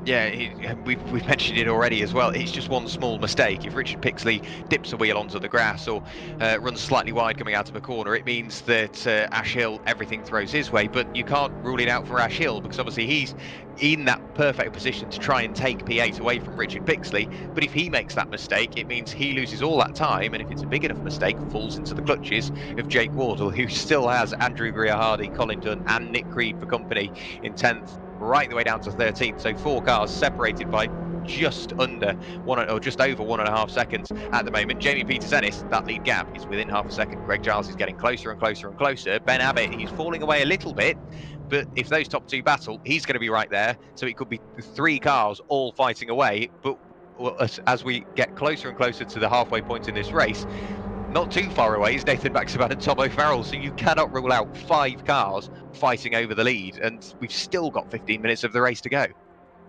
Yeah, we've mentioned it already as well. It's just one small mistake. If Richard Pixley dips a wheel onto the grass or runs slightly wide coming out of a corner, it means that Ash Hill, everything throws his way. But you can't rule it out for Ash Hill, because obviously he's in that perfect position to try and take P8 away from Richard Pixley. But if he makes that mistake, it means he loses all that time, and if it's a big enough mistake, falls into the clutches of Jake Wardle, who still has Andrew Greer-Hardy, Colin Dunn and Nick Creed for company in 10th, right the way down to 13th. So 4 cars separated by just under one, or just over 1.5 seconds at the moment. Jamie Peters-Ennis, that lead gap is within half a second. Greg Giles is getting closer and closer and closer. Ben Abbott, he's falling away a little bit, but if those top 2 battle, he's going to be right there. So it could be 3 cars all fighting away. But as we get closer and closer to the halfway point in this race, not too far away is Nathan Maximan and Tom O'Farrell, so you cannot rule out 5 cars fighting over the lead, and we've still got 15 minutes of the race to go.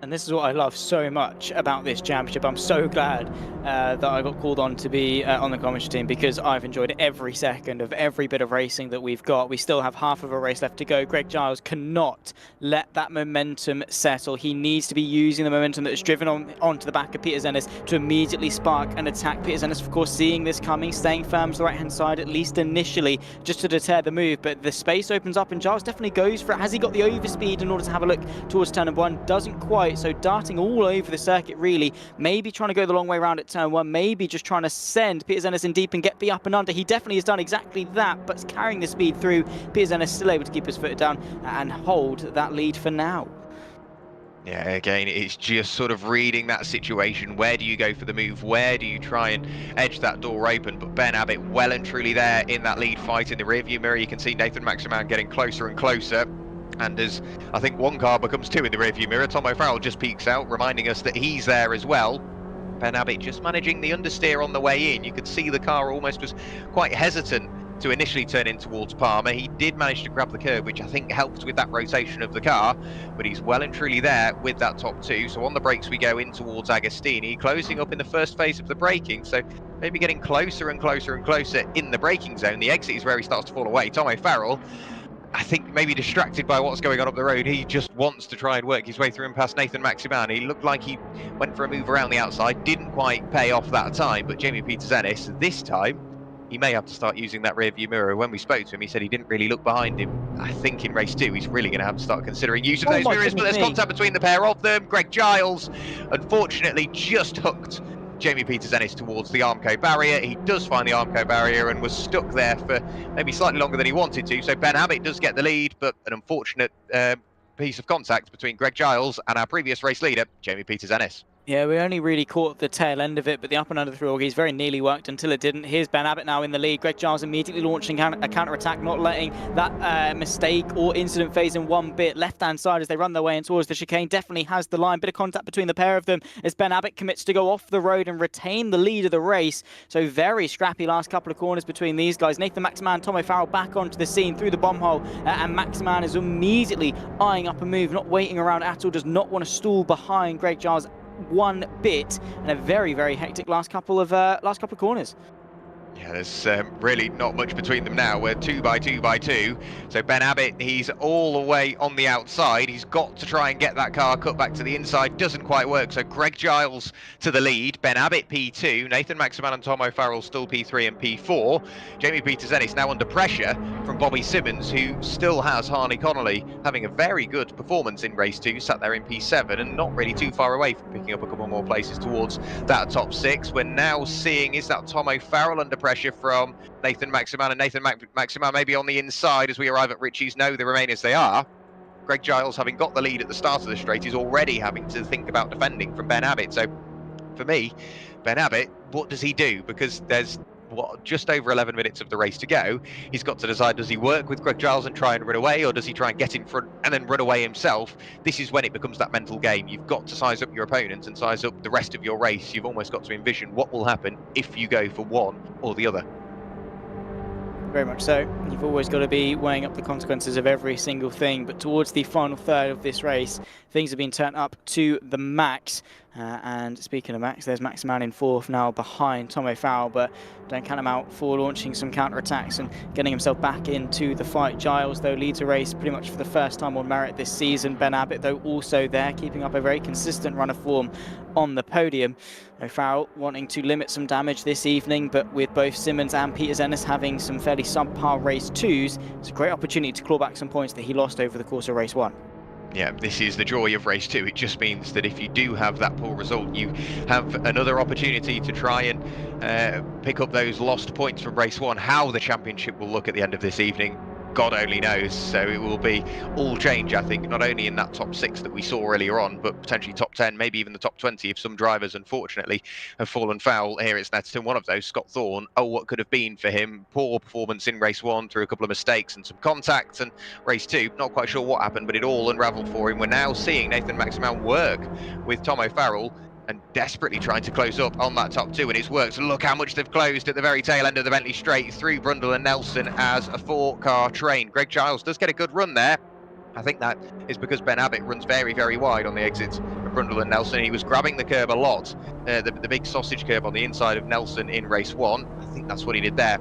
And this is what I love so much about this championship. I'm so glad that I got called on to be on the commentary team, because I've enjoyed every second of every bit of racing that we've got. We still have half of a race left to go. Greg Giles cannot let that momentum settle. He needs to be using the momentum that is driven onto the back of Peters-Ennis to immediately spark and attack Peters-Ennis. Of course, seeing this coming, staying firm to the right-hand side, at least initially, just to deter the move. But the space opens up and Giles definitely goes for it. Has he got the overspeed in order to have a look towards turn number 1? Doesn't quite. So darting all over the circuit, really. Maybe trying to go the long way around at turn 1, maybe just trying to send Peters-Ennis in deep and get the up and under. He definitely has done exactly that, but carrying the speed through. Peters-Ennis still able to keep his foot down and hold that lead for now. Yeah, again, it's just sort of reading that situation. Where do you go for the move? Where do you try and edge that door open? But Ben Abbott well and truly there in that lead fight. In the rearview mirror, you can see Nathan Maximan getting closer and closer. And as I think 1 car becomes 2 in the rearview mirror, Tom O'Farrell just peeks out, reminding us that he's there as well. Ben Abbott just managing the understeer on the way in. You could see the car almost was quite hesitant to initially turn in towards Palmer. He did manage to grab the curb, which I think helped with that rotation of the car, but he's well and truly there with that top 2. So on the brakes we go in towards Agostini, closing up in the first phase of the braking, so maybe getting closer and closer and closer in the braking zone. The exit is where he starts to fall away. Tom O'Farrell, I think maybe distracted by what's going on up the road, he just wants to try and work his way through and past Nathan Maximan. He looked like he went for a move around the outside, didn't quite pay off that time, but Jamie Peters-Ennis, this time, he may have to start using that rear view mirror. When we spoke to him, he said he didn't really look behind him. I think in race 2, he's really going to have to start considering use of those mirrors, but there's contact between the pair of them. Greg Giles, unfortunately, just hooked Jamie Peters-Ennis towards the Armco barrier. He does find the Armco barrier and was stuck there for maybe slightly longer than he wanted to. So Ben Abbott does get the lead, but an unfortunate piece of contact between Greg Giles and our previous race leader, Jamie Peters-Ennis. Yeah, we only really caught the tail end of it, but the up and under through Augies very nearly worked until it didn't. Here's Ben Abbott now in the lead. Greg Giles immediately launching a counter-attack, not letting that mistake or incident phase in one bit. Left-hand side as they run their way in towards the chicane, definitely has the line. Bit of contact between the pair of them as Ben Abbott commits to go off the road and retain the lead of the race. So very scrappy last couple of corners between these guys. Nathan Maximan, Tom O'Farrell back onto the scene through the bomb hole, and Maximan is immediately eyeing up a move, not waiting around at all, does not want to stall behind Greg Giles one bit, and a very, very hectic last couple of corners. Yeah, there's really not much between them now. We're 2 by 2 by 2. So Ben Abbott, he's all the way on the outside. He's got to try and get that car cut back to the inside. Doesn't quite work. So Greg Giles to the lead. Ben Abbott P2. Nathan Maximan and Tom O'Farrell still P3 and P4. Jamie Peters-Ennis now under pressure from Bobby Simmons, who still has Harney Connolly having a very good performance in race 2. Sat there in P7 and not really too far away from picking up a couple more places towards that top 6. We're now seeing, is that Tom O'Farrell under pressure from Nathan Maximan, and Nathan Maximan maybe on the inside as we arrive at Ritchie's. No, they remain as they are. Greg Giles, having got the lead at the start of the straight, is already having to think about defending from Ben Abbott. So for me, Ben Abbott, what does he do? Because there's just over 11 minutes of the race to go. He's got to decide, does he work with Greg Giles and try and run away, or does he try and get in front and then run away himself? This is when it becomes that mental game. You've got to size up your opponents and size up the rest of your race. You've almost got to envision what will happen if you go for one or the other. Very much so. You've always got to be weighing up the consequences of every single thing, but towards the final third of this race, things have been turned up to the max. And speaking of Max, there's Max Mann in fourth now behind Tom O'Farrell, but don't count him out for launching some counter-attacks and getting himself back into the fight. Giles, though, leads a race pretty much for the first time on merit this season. Ben Abbott, though, also there, keeping up a very consistent run of form on the podium. O'Farrell wanting to limit some damage this evening, but with both Simmons and Peters Ennis having some fairly subpar race twos, it's a great opportunity to claw back some points that he lost over the course of race one. Yeah, this is the joy of race 2. It just means that if you do have that poor result, you have another opportunity to try and pick up those lost points from race 1. How the championship will look at the end of this evening, God only knows. So it will be all change, I think, not only in that top 6 that we saw earlier on, but potentially top 10, maybe even the top 20 if some drivers, unfortunately, have fallen foul here at Snetterton. One of those, Scott Thorne, what could have been for him. Poor performance in race 1 through a couple of mistakes and some contacts, and race 2, not quite sure what happened, but it all unravelled for him. We're now seeing Nathan Maximan work with Tom O'Farrell and desperately trying to close up on that top 2, and it's worked. Look how much they've closed at the very tail end of the Bentley Straight through Brundle and Nelson as a 4-car train. Greg Giles does get a good run there. I think that is because Ben Abbott runs very, very wide on the exits of Brundle and Nelson. He was grabbing the curb a lot, the big sausage curb on the inside of Nelson in race 1. I think that's what he did there,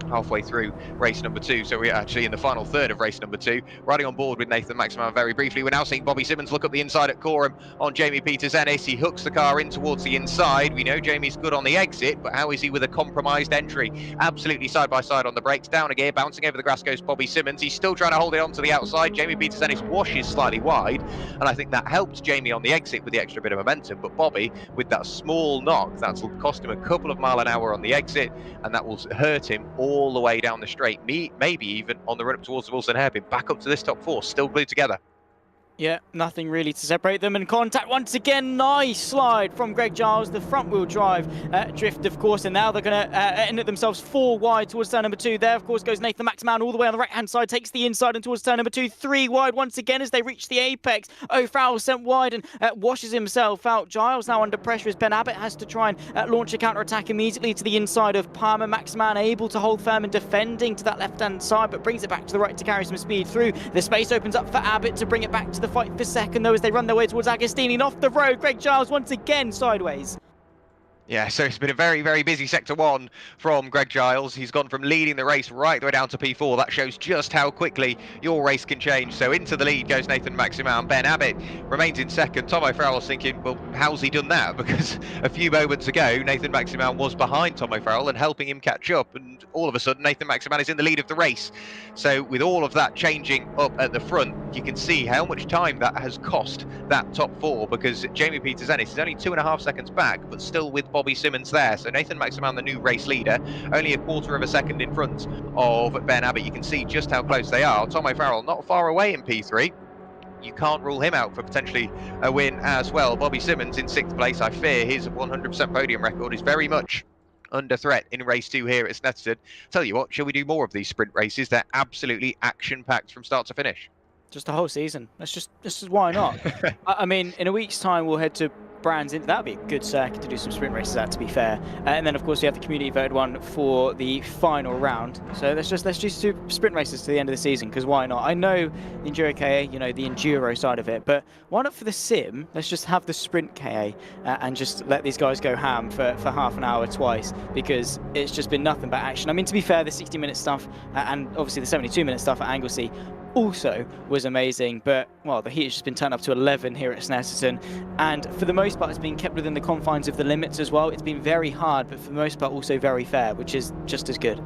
halfway through race number 2. So we're actually in the final third of race number 2, riding on board with Nathan Maximan very briefly. We're now seeing Bobby Simmons look up the inside at Coram on Jamie Peters Ennis. He hooks the car in towards the inside. We know Jamie's good on the exit, but how is he with a compromised entry? Absolutely side by side on the brakes, down a gear, bouncing over the grass goes Bobby Simmons. He's still trying to hold it on to the outside. Jamie Peters Ennis washes slightly wide, and I think that helped Jamie on the exit with the extra bit of momentum, but Bobby with that small knock, that'll cost him a couple of mile an hour on the exit, and that will hurt him all the way down the straight, maybe even on the run up towards the Wilson hairpin. Back up to this top 4, still glued together. Yeah, nothing really to separate them, and contact once again. Nice slide from Greg Giles, the front wheel drive drift, of course, and now they're going to end it themselves 4 wide towards turn number 2. There, of course, goes Nathan Maximan all the way on the right hand side, takes the inside and towards turn number 2. 3 wide once again as they reach the apex. O'Farrell sent wide and washes himself out. Giles now under pressure as Ben Abbott has to try and launch a counter attack immediately to the inside of Palmer. Maximan able to hold firm and defending to that left hand side, but brings it back to the right to carry some speed through. The space opens up for Abbott to bring it back to the fight for second, though, as they run their way towards Agostini and off the road. Greg Giles once again sideways. Yeah, so it's been a very, very busy sector 1 from Greg Giles. He's gone from leading the race right the way down to P4. That shows just how quickly your race can change. So into the lead goes Nathan Maximan. Ben Abbott remains in second. Tom O'Farrell's thinking, well, how's he done that? Because a few moments ago, Nathan Maximan was behind Tom O'Farrell and helping him catch up. And all of a sudden, Nathan Maximan is in the lead of the race. So with all of that changing up at the front, you can see how much time that has cost that top 4, because Jamie Peters Ennis is only 2.5 seconds back, but still with Bobby Simmons there. So Nathan Maximan, the new race leader, only a quarter of a second in front of Ben Abbott. You can see just how close they are. Tom O'Farrell not far away in P3. You can't rule him out for potentially a win as well. Bobby Simmons in 6th place. I fear his 100% podium record is very much under threat in race 2 here at Snetterton. Tell you what, shall we do more of these sprint races? They're absolutely action-packed from start to finish. Just the whole season. That's just why not? I mean, in a week's time, we'll head to Brands. That'd be a good circuit to do some sprint races at, to be fair. And then, of course, we have the community voted one for the final round. So let's just do sprint races to the end of the season, because why not? I know the EnduroKA, the enduro side of it, but why not for the sim? Let's just have the sprint KA and just let these guys go ham for half an hour twice, because it's just been nothing but action. I mean, to be fair, the 60-minute stuff and obviously the 72-minute stuff at Anglesey also was amazing, but well, the heat has just been turned up to 11 here at Snetterton, and for the most part it's been kept within the confines of the limits as well. It's been very hard, but for the most part also very fair, which is just as good.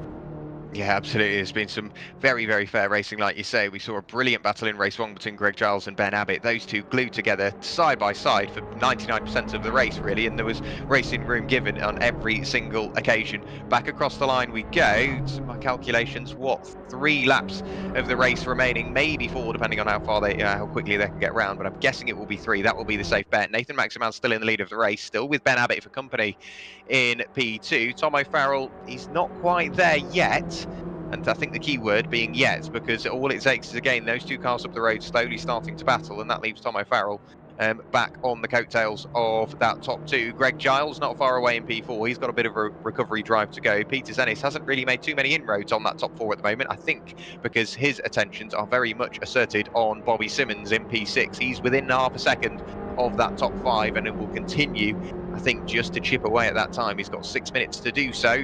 Yeah, absolutely. There's been some very, very fair racing, like you say. We saw a brilliant battle in race one between Greg Giles and Ben Abbott. Those two glued together side by side for 99% of the race, really, and there was racing room given on every single occasion. Back across the line we go. To my calculations, 3 laps of the race remaining, maybe 4, depending on how quickly they can get round. But I'm guessing it will be 3. That will be the safe bet. Nathan Maximan's still in the lead of the race, still with Ben Abbott for company in P2. Tom O'Farrell, he's not quite there yet. And I think the key word being yet, because all it takes is, again, those two cars up the road slowly starting to battle, and that leaves Tom O'Farrell back on the coattails of that top 2. Greg Giles not far away in P4. He's got a bit of a recovery drive to go. Peter Zennis hasn't really made too many inroads on that top 4 at the moment, I think because his attentions are very much asserted on Bobby Simmons in P6. He's within half a second of that top 5, and it will continue, I think, just to chip away at that time. He's got 6 minutes to do so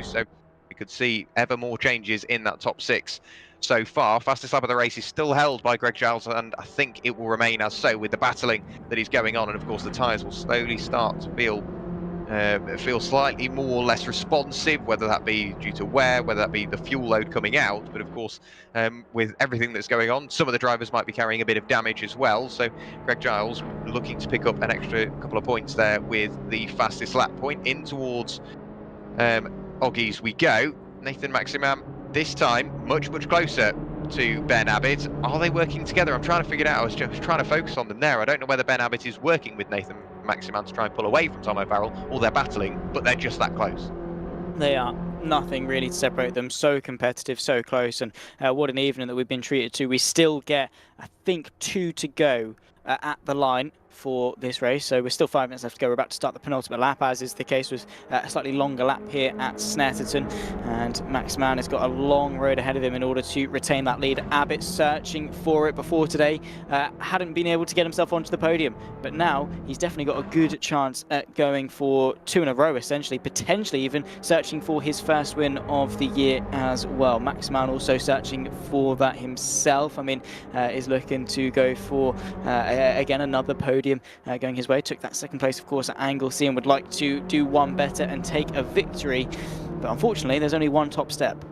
we could see ever more changes in that top 6 so far. Fastest lap of the race is still held by Greg Giles, and I think it will remain as so with the battling that is going on. And of course, the tyres will slowly start to feel slightly more less responsive, whether that be due to wear, whether that be the fuel load coming out. But of course, with everything that's going on, some of the drivers might be carrying a bit of damage as well. So Greg Giles looking to pick up an extra couple of points there with the fastest lap point in towards Oggies we go. Nathan Maximan, this time, much closer to Ben Abbott. Are they working together? I'm trying to figure it out. I was just trying to focus on them there. I don't know whether Ben Abbott is working with Nathan Maximan to try and pull away from Tom O'Farrell, or they're battling, but they're just that close. They are. Nothing really to separate them. So competitive, so close, and what an evening that we've been treated to. We still get, I think, 2 to go at the line for this race, so we're still 5 minutes left to go. We're about to start the penultimate lap, as is the case with a slightly longer lap here at Snetterton, and Max Mann has got a long road ahead of him in order to retain that lead. Abbott searching for it before today, hadn't been able to get himself onto the podium, but now he's definitely got a good chance at going for 2 in a row, essentially, potentially even searching for his first win of the year as well. Max Mann also searching for that himself. I mean, is looking to go for again another podium going his way. Took that second place, of course, at Anglesey, and would like to do one better and take a victory, but unfortunately there's only one top step.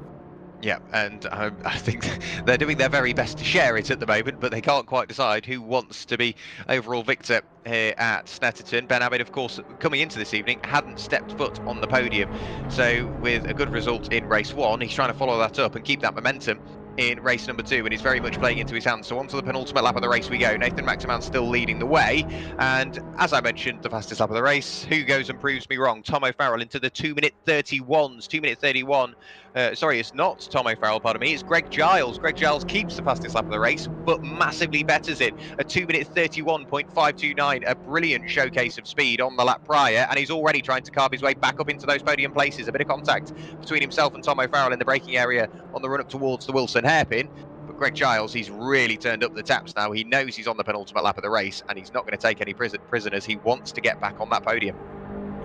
Yeah, and I think they're doing their very best to share it at the moment, but they can't quite decide who wants to be overall victor here at Snetterton. Ben Abbott, of course, coming into this evening, hadn't stepped foot on the podium, so with a good result in race 1, he's trying to follow that up and keep that momentum in race number 2, and he's very much playing into his hands. So on to the penultimate lap of the race we go. Nathan Maximan still leading the way, and as I mentioned, the fastest lap of the race, who goes and proves me wrong? Tom O'Farrell into the 2-minute 31s. 2-minute 31. Sorry, it's not Tom O'Farrell, pardon me, it's Greg Giles. Greg Giles keeps the fastest lap of the race, but massively betters it. A 2-minute 31.529, a brilliant showcase of speed on the lap prior, and he's already trying to carve his way back up into those podium places. A bit of contact between himself and Tom O'Farrell in the braking area on the run up towards the Wilson hairpin. But Greg Giles, he's really turned up the taps now. He knows he's on the penultimate lap of the race, and he's not going to take any prisoners. He wants to get back on that podium.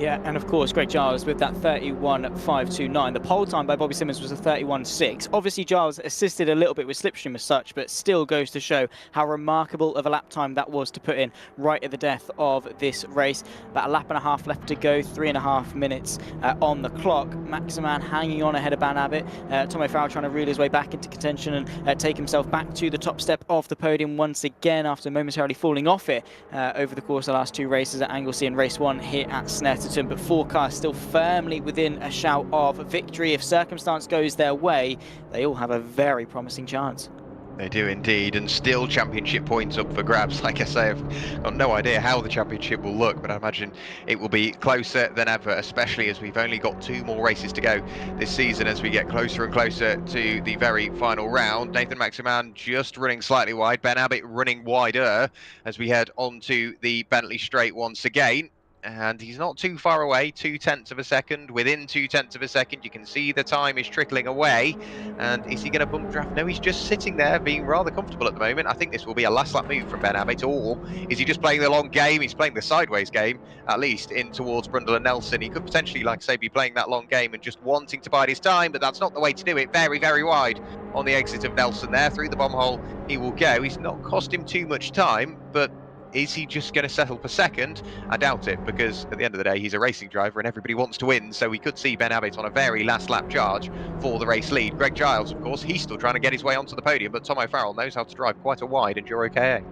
Yeah, and of course, Greg Giles with that 31.529. The pole time by Bobby Simmons was a 31.6. Obviously, Giles assisted a little bit with slipstream as such, but still goes to show how remarkable of a lap time that was to put in right at the death of this race. About a lap and a half left to go, 3.5 minutes on the clock. Maximan hanging on ahead of Ben Abbott. Tom O'Farrell trying to reel his way back into contention and take himself back to the top step of the podium once again after momentarily falling off it over the course of the last 2 races at Anglesey and race 1 here at Snetterton. But 4 cars still firmly within a shout of victory. If circumstance goes their way, they all have a very promising chance. They do indeed, and still championship points up for grabs. Like I say, I've got no idea how the championship will look, but I imagine it will be closer than ever, especially as we've only got 2 more races to go this season as we get closer and closer to the very final round. Nathan Maximan just running slightly wide, Ben Abbott running wider as we head onto the Bentley Straight once again. And he's not too far away, 0.2 of a second. Within 0.2 of a second, you can see the time is trickling away. And is he going to bump draft? No, he's just sitting there being rather comfortable at the moment. I think this will be a last lap move from Ben Abbott, or is he just playing the long game? He's playing the sideways game, at least in towards Brundle and Nelson. He could potentially, like I say, be playing that long game and just wanting to bide his time, but that's not the way to do it. Very, very wide on the exit of Nelson there. Through the bomb hole he will go. He's not cost him too much time, but Is he just going to settle for second? I doubt it, because at the end of the day, he's a racing driver and everybody wants to win. So we could see Ben Abbott on a very last lap charge for the race lead. Greg Giles, of course, he's still trying to get his way onto the podium, but Tom O'Farrell knows how to drive quite a wide EnduroKA.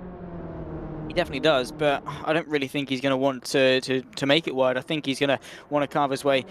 He definitely does, but I don't really think he's going to want to make it wide. I think he's going to want to carve his way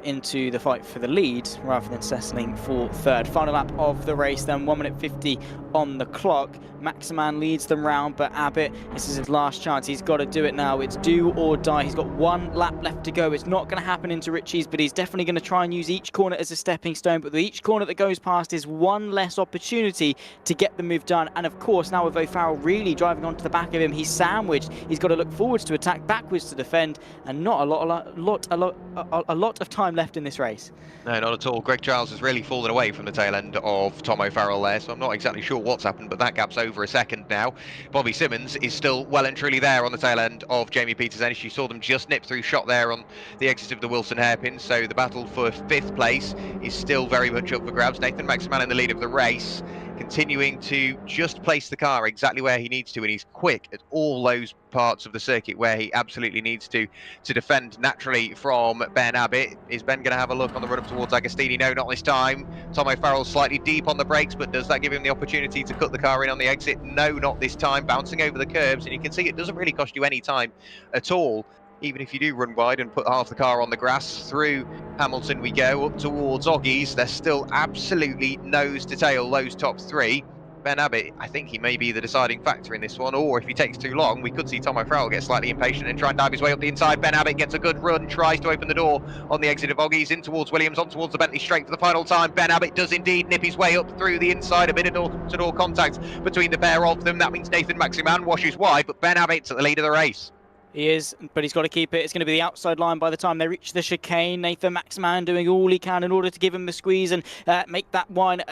into the fight for the lead rather than settling for third. Final lap of the race then, 1 minute 50 on the clock. Maximan leads them round, but Abbott, this is his last chance. He's got to do it now. It's do or die. He's got 1 lap left to go. It's not going to happen into Ritchie's, but he's definitely going to try and use each corner as a stepping stone. But with each corner that goes past is one less opportunity to get the move done. And of course, now with O'Farrell really driving onto the back of him, he's sandwiched. He's got to look forwards to attack, backwards to defend, and not a lot of time left in this race. No, not at all. Greg Giles has really fallen away from the tail end of Tom O'Farrell there, so I'm not exactly sure what's happened, but that gap's over a second now. Bobby Simmons is still well and truly there on the tail end of Jamie Peters-Ennis. You saw them just nip through shot there on the exit of the Wilson hairpin, so the battle for 5th place is still very much up for grabs. Nathan Maximan in the lead of the race, continuing to just place the car exactly where he needs to, and he's quick at all those parts of the circuit where he absolutely needs to defend naturally from Ben Abbott. Is Ben going to have a look on the run up towards Agostini? No, not this time. Tom O'Farrell's slightly deep on the brakes, but does that give him the opportunity to cut the car in on the exit? No, not this time. Bouncing over the curbs, and you can see it doesn't really cost you any time at all. Even if you do run wide and put half the car on the grass, through Hamilton we go, up towards Oggies. They're still absolutely nose to tail, those top 3. Ben Abbott, I think he may be the deciding factor in this one, or if he takes too long, we could see Tom O'Farrell get slightly impatient and try and dive his way up the inside. Ben Abbott gets a good run, tries to open the door on the exit of Oggies, in towards Williams, on towards the Bentley straight for the final time. Ben Abbott does indeed nip his way up through the inside, a bit of door-to-door contact between the pair of them. That means Nathan Maximan washes wide, but Ben Abbott's at the lead of the race. He is, but he's got to keep it. It's going to be the outside line by the time they reach the chicane. Nathan Maximan doing all he can in order to give him the squeeze and make that line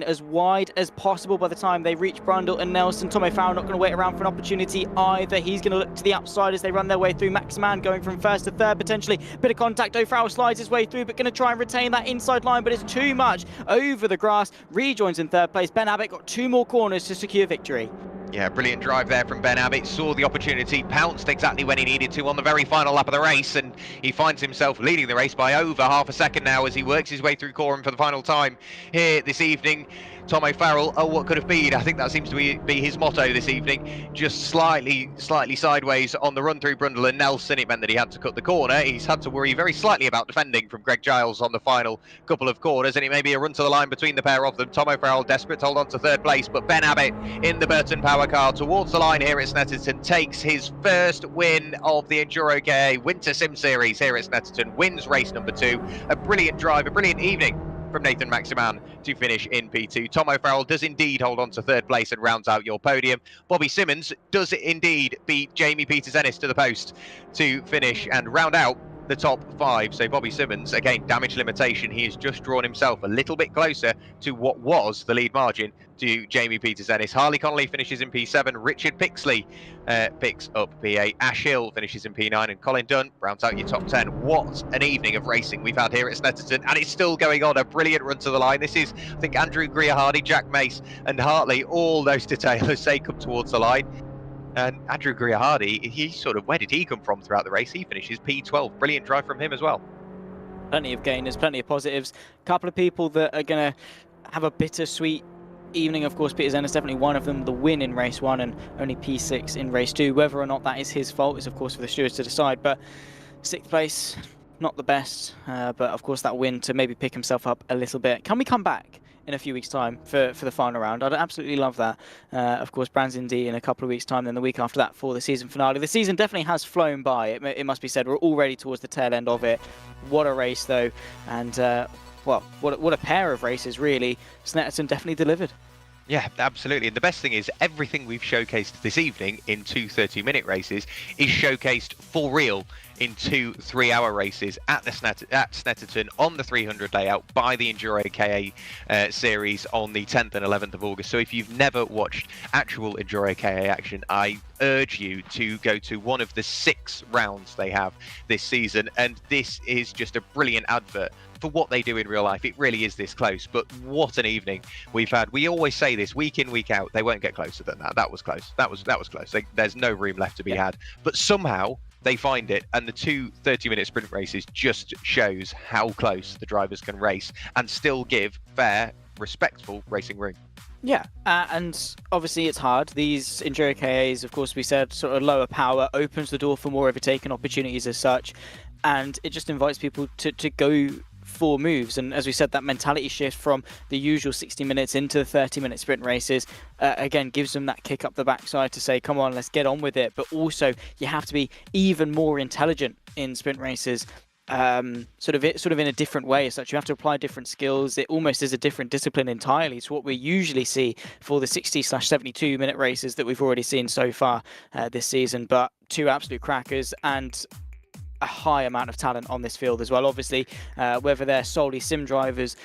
as wide as possible by the time they reach Brundle and Nelson. Tom O'Farrell not going to wait around for an opportunity either. He's going to look to the outside as they run their way through. Maximan going from first to third potentially. Bit of contact. O'Farrell slides his way through, but going to try and retain that inside line, but it's too much over the grass. Rejoins in third place. Ben Abbott got 2 more corners to secure victory. Yeah, brilliant drive there from Ben Abbott. Saw the opportunity, pounced exactly when he needed to on the very final lap of the race, and he finds himself leading the race by over half a second now as he works his way through Coram for the final time here this evening. Tom O'Farrell, oh, what could have been? I think that seems to be his motto this evening. Just slightly sideways on the run through Brundle and Nelson. It meant that he had to cut the corner. He's had to worry very slightly about defending from Greg Giles on the final couple of corners, and it may be a run to the line between the pair of them. Tom O'Farrell desperate to hold on to third place, but Ben Abbott in the Burton Power car towards the line here at Snetterton takes his first win of the EnduroKA Winter Sim Series here at Snetterton, wins race number 2. A brilliant drive, a brilliant evening from Nathan Maximan to finish in P2. Tom O'Farrell does indeed hold on to third place and rounds out your podium. Bobby Simmons does indeed beat Jamie Peters-Ennis to the post to finish and round out the top 5. So Bobby Simmons, again, damage limitation. He has just drawn himself a little bit closer to what was the lead margin to Jamie Peters-Ennis. Harley Connolly finishes in P7. Richard Pixley picks up P8. Ash Hill finishes in P9. And Colin Dunn rounds out your top 10. What an evening of racing we've had here at Snetterton. And it's still going on. A brilliant run to the line. This is, I think, Andrew Greer-Hardy, Jack Mace and Hartley, all those detailers say come towards the line. And Andrew Greer-Hardy, where did he come from throughout the race? He finishes P12. Brilliant drive from him as well. Plenty of gainers, plenty of positives. A couple of people that are going to have a bittersweet evening. Of course, Peters-Ennis definitely one of them. The win in race 1 and only P6 in race 2. Whether or not that is his fault is, of course, for the stewards to decide. But 6th place, not the best. But, of course, that win to maybe pick himself up a little bit. Can we come back in a few weeks' time for the final round? I'd absolutely love that. Of course, Brands Indy in a couple of weeks' time, then the week after that for the season finale. The season definitely has flown by, it must be said. We're already towards the tail end of it. What a race, though. And, well, what a pair of races, really. Snetterton definitely delivered. Yeah, absolutely. And the best thing is everything we've showcased this evening in 2 30-minute races is showcased for real in 2 3-hour races at Snetterton on the 300 layout by the EnduroKA series on the 10th and 11th of August. So if you've never watched actual EnduroKA action, I urge you to go to one of the 6 rounds they have this season, and this is just a brilliant advert for what they do in real life. It really is this close, but what an evening we've had. We always say this week in, week out, they won't get closer than that. That was close. That was close. There's no room left to be had, but somehow they find it, and the 2 30-minute sprint races just shows how close the drivers can race and still give fair, respectful racing room. Yeah, and obviously it's hard. These EnduroKAs, of course, we said sort of lower power opens the door for more overtaking opportunities as such, and it just invites people to go for moves. And as we said, that mentality shift from the usual 60 minutes into the 30-minute sprint races, again, gives them that kick up the backside to say, come on, let's get on with it. But also, you have to be even more intelligent in sprint races. Sort of in a different way as such. You have to apply different skills. It almost is a different discipline entirely to what we usually see for the 60/72 minute races that we've already seen so far this season. But 2 absolute crackers and a high amount of talent on this field as well. Obviously, whether they're solely sim drivers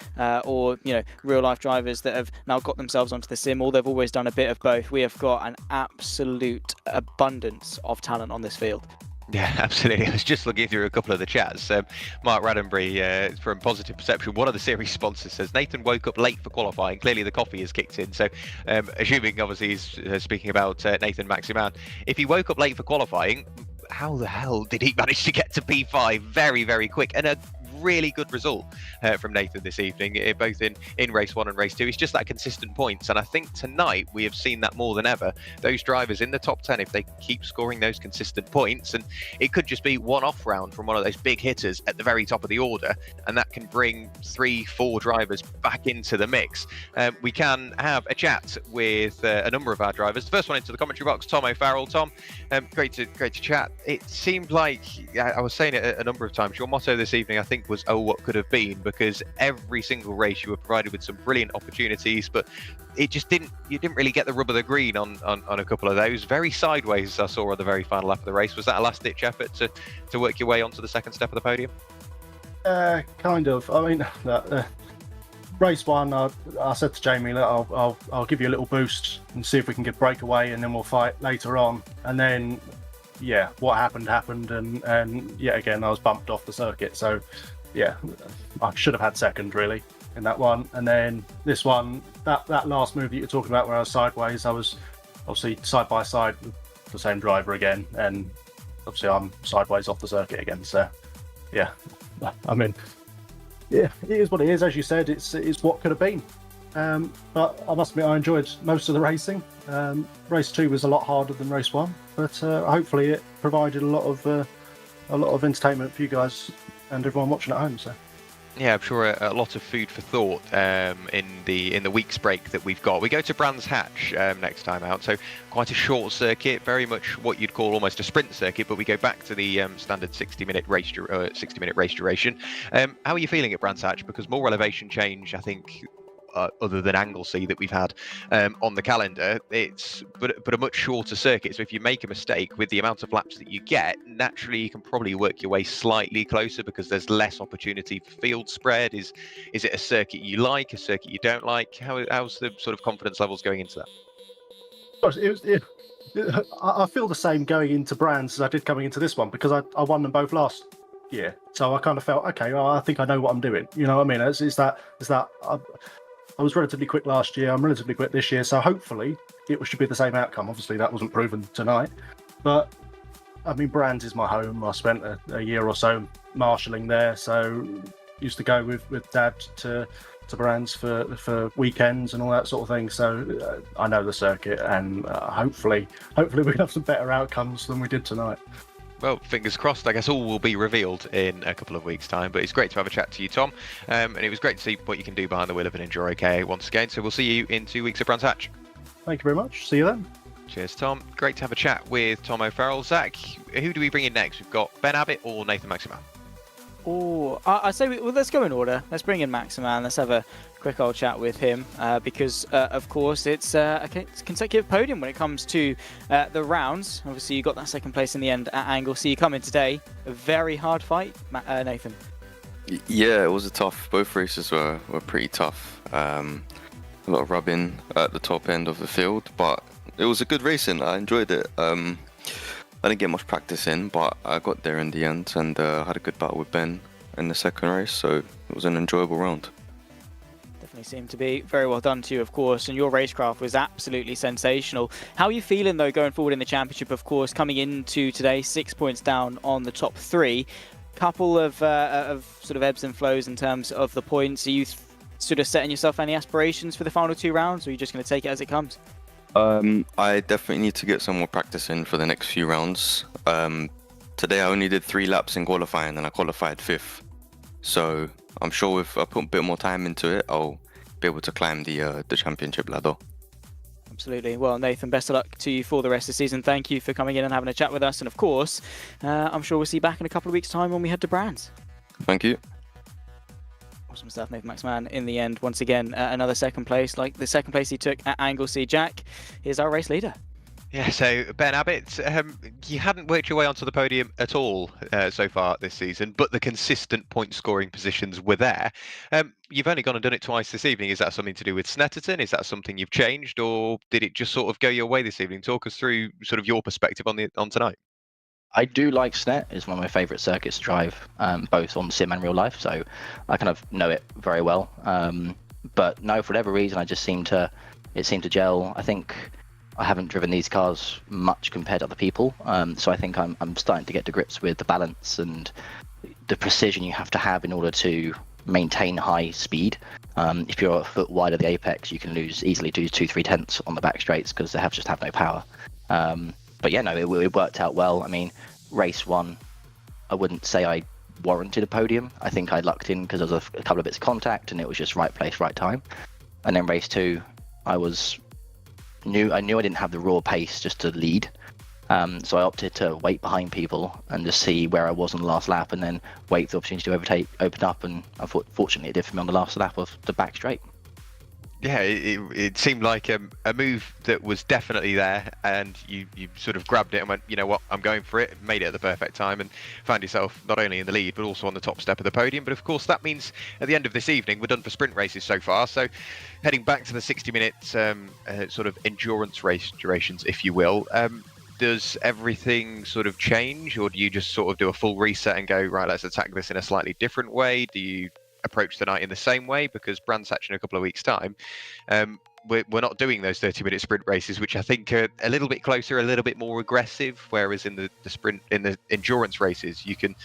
or real life drivers that have now got themselves onto the sim, or they've always done a bit of both, we have got an absolute abundance of talent on this field. Yeah, absolutely. I was just looking through a couple of the chats. Mark Raddenbury from Positive Perception, one of the series sponsors, says Nathan woke up late for qualifying. Clearly the coffee has kicked in. So assuming obviously he's speaking about Nathan Maximan. If he woke up late for qualifying, how the hell did he manage to get to P5 very, very quick? And a really good result from Nathan this evening, both in race 1 and race 2. It's just that consistent points, and I think tonight we have seen that more than ever. Those drivers in the top 10, if they keep scoring those consistent points, and it could just be one off round from one of those big hitters at the very top of the order, and that can bring 3-4 drivers back into the mix. We can have a chat with a number of our drivers. The first one into the commentary box, Tom O'Farrell. Tom, great to chat. It seemed like, I was saying it a number of times, your motto this evening, I think, was what could have been, because every single race you were provided with some brilliant opportunities, but it just you didn't really get the rub of the green on a couple of those. Very sideways I saw on the very final lap of the race. Was that a last ditch effort to work your way onto the second step of the podium? Kind of. I mean, race 1, I said to Jamie, look, I'll give you a little boost and see if we can get breakaway, and then we'll fight later on. And then what happened, and yet again I was bumped off the circuit. So I should have had second really in that one. And then this one, that last move that you're talking about where I was sideways, I was obviously side by side with the same driver again, and obviously I'm sideways off the circuit again. So I mean, it is what it is. As you said, it's what could have been. But I must admit, I enjoyed most of the racing. Race 2 was a lot harder than race 1, but hopefully it provided a lot of entertainment for you guys and everyone watching at home. So yeah, I'm sure a lot of food for thought in the week's break that we've got. We go to Brands Hatch next time out, so quite a short circuit, very much what you'd call almost a sprint circuit, but we go back to the standard 60-minute race duration. How are you feeling at Brands Hatch? Because more elevation change, I think, other than Anglesey that we've had on the calendar, but a much shorter circuit. So if you make a mistake with the amount of laps that you get, naturally you can probably work your way slightly closer because there's less opportunity for field spread. Is it a circuit you like, a circuit you don't like? How's the sort of confidence levels going into that? I feel the same going into Brands as I did coming into this one, because I won them both last year. So I kind of felt, okay, well, I think I know what I'm doing. You know what I mean? It's that I was relatively quick last year. I'm relatively quick this year. So hopefully it should be the same outcome. Obviously that wasn't proven tonight, but I mean, Brands is my home. I spent a year or so marshalling there. So used to go with Dad to Brands for weekends and all that sort of thing. So I know the circuit, and hopefully we can have some better outcomes than we did tonight. Well, fingers crossed. I guess all will be revealed in a couple of weeks' time. But it's great to have a chat to you, Tom. And it was great to see what you can do behind the wheel of an EnduroKA once again. So we'll see you in 2 weeks at Brands Hatch. Thank you very much. See you then. Cheers, Tom. Great to have a chat with Tom O'Farrell. Zach, who do we bring in next? We've got Ben Abbott or Nathan Maximan? Oh, I say let's go in order. Let's bring in Maximan. Let's have a quick old chat with him because, of course, it's a consecutive podium when it comes to the rounds. Obviously, you got that second place in the end at Anglesey. You come in today, a very hard fight, Nathan. Yeah, it was a tough. Both races were pretty tough. A lot of rubbing at the top end of the field, but it was a good racing. I enjoyed it. I didn't get much practice in, but I got there in the end and had a good battle with Ben in the second race, so it was an enjoyable round. Definitely seemed to be very well done to you, of course, and your racecraft was absolutely sensational. How are you feeling, though, going forward in the championship, of course, coming into today, 6 points down on the top three? Couple of sort of ebbs and flows in terms of the points. Are you sort of setting yourself any aspirations for the final 2 rounds, or are you just going to take it as it comes? I definitely need to get some more practice in for the next few rounds. Today I only did 3 laps in qualifying and I qualified 5th. So I'm sure if I put a bit more time into it, I'll be able to climb the championship ladder. Absolutely. Well, Nathan, best of luck to you for the rest of the season. Thank you for coming in and having a chat with us. And of course, I'm sure we'll see you back in a couple of weeks' time when we head to Brands. Thank you. Awesome stuff, Nathan Maximan. In the end, once again, another second place, like the second place he took at Anglesey. Jack is our race leader. Yeah, so Ben Abbott, you hadn't worked your way onto the podium at all so far this season, but the consistent point scoring positions were there. You've only gone and done it twice this evening. Is that something to do with Snetterton? Is that something you've changed, or did it just sort of go your way this evening? Talk us through sort of your perspective on tonight. I do like Snet. It's one of my favourite circuits to drive, both on sim and real life, so I kind of know it very well. But no, for whatever reason, it seemed to gel. I think I haven't driven these cars much compared to other people, so I think I'm starting to get to grips with the balance and the precision you have to have in order to maintain high speed. If you're a foot wide of the apex, you can easily lose 2-3 tenths on the back straights because they just have no power. But yeah, no, it worked out well. I mean, race 1, I wouldn't say I warranted a podium. I think I lucked in because there was a couple of bits of contact and it was just right place, right time. And then race 2, I knew I didn't have the raw pace just to lead. So I opted to wait behind people and just see where I was on the last lap and then wait for the opportunity to open up. And unfortunately, it did for me on the last lap of the back straight. Yeah, it seemed like a move that was definitely there, and you sort of grabbed it and went, you know what, I'm going for it, made it at the perfect time, and found yourself not only in the lead, but also on the top step of the podium. But of course, that means at the end of this evening, we're done for sprint races so far, so heading back to the 60-minute sort of endurance race durations, if you will. Does everything sort of change, or do you just sort of do a full reset and go, right, let's attack this in a slightly different way? Do you approach the night in the same way? Because Brands Hatch in a couple of weeks' time, we're not doing those 30-minute sprint races, which I think are a little bit closer, a little bit more aggressive. Whereas in the sprint, in the endurance races, you can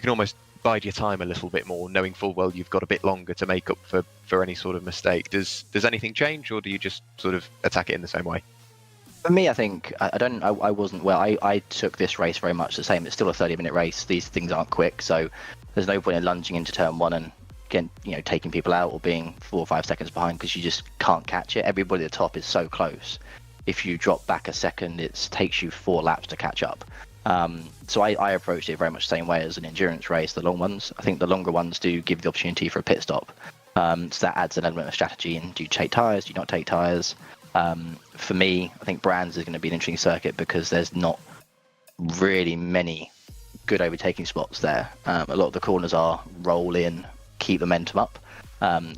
almost bide your time a little bit more, knowing full well you've got a bit longer to make up for any sort of mistake. Does anything change, or do you just sort of attack it in the same way? For me, I think I wasn't well. I took this race very much the same. It's still a 30-minute race. These things aren't quick, so there's no point in lunging into turn 1 and again, taking people out or being 4 or 5 seconds behind because you just can't catch it. Everybody at the top is so close. If you drop back a second, it takes you 4 laps to catch up. So I approached it very much the same way as an endurance race, the long ones. I think the longer ones do give the opportunity for a pit stop. So that adds an element of strategy. And do you take tyres? Do you not take tyres? For me, I think Brands is going to be an interesting circuit because there's not really many good overtaking spots there. A lot of the corners are roll in, keep momentum up.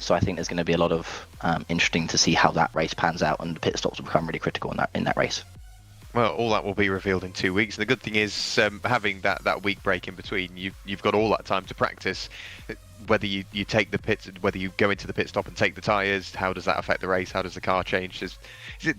So I think there's going to be a lot of interesting to see how that race pans out, and the pit stops will become really critical in that race. Well, all that will be revealed in 2 weeks. And the good thing is having that week break in between, you've got all that time to practice. Whether you take the pits, whether you go into the pit stop and take the tyres, how does that affect the race? How does the car change?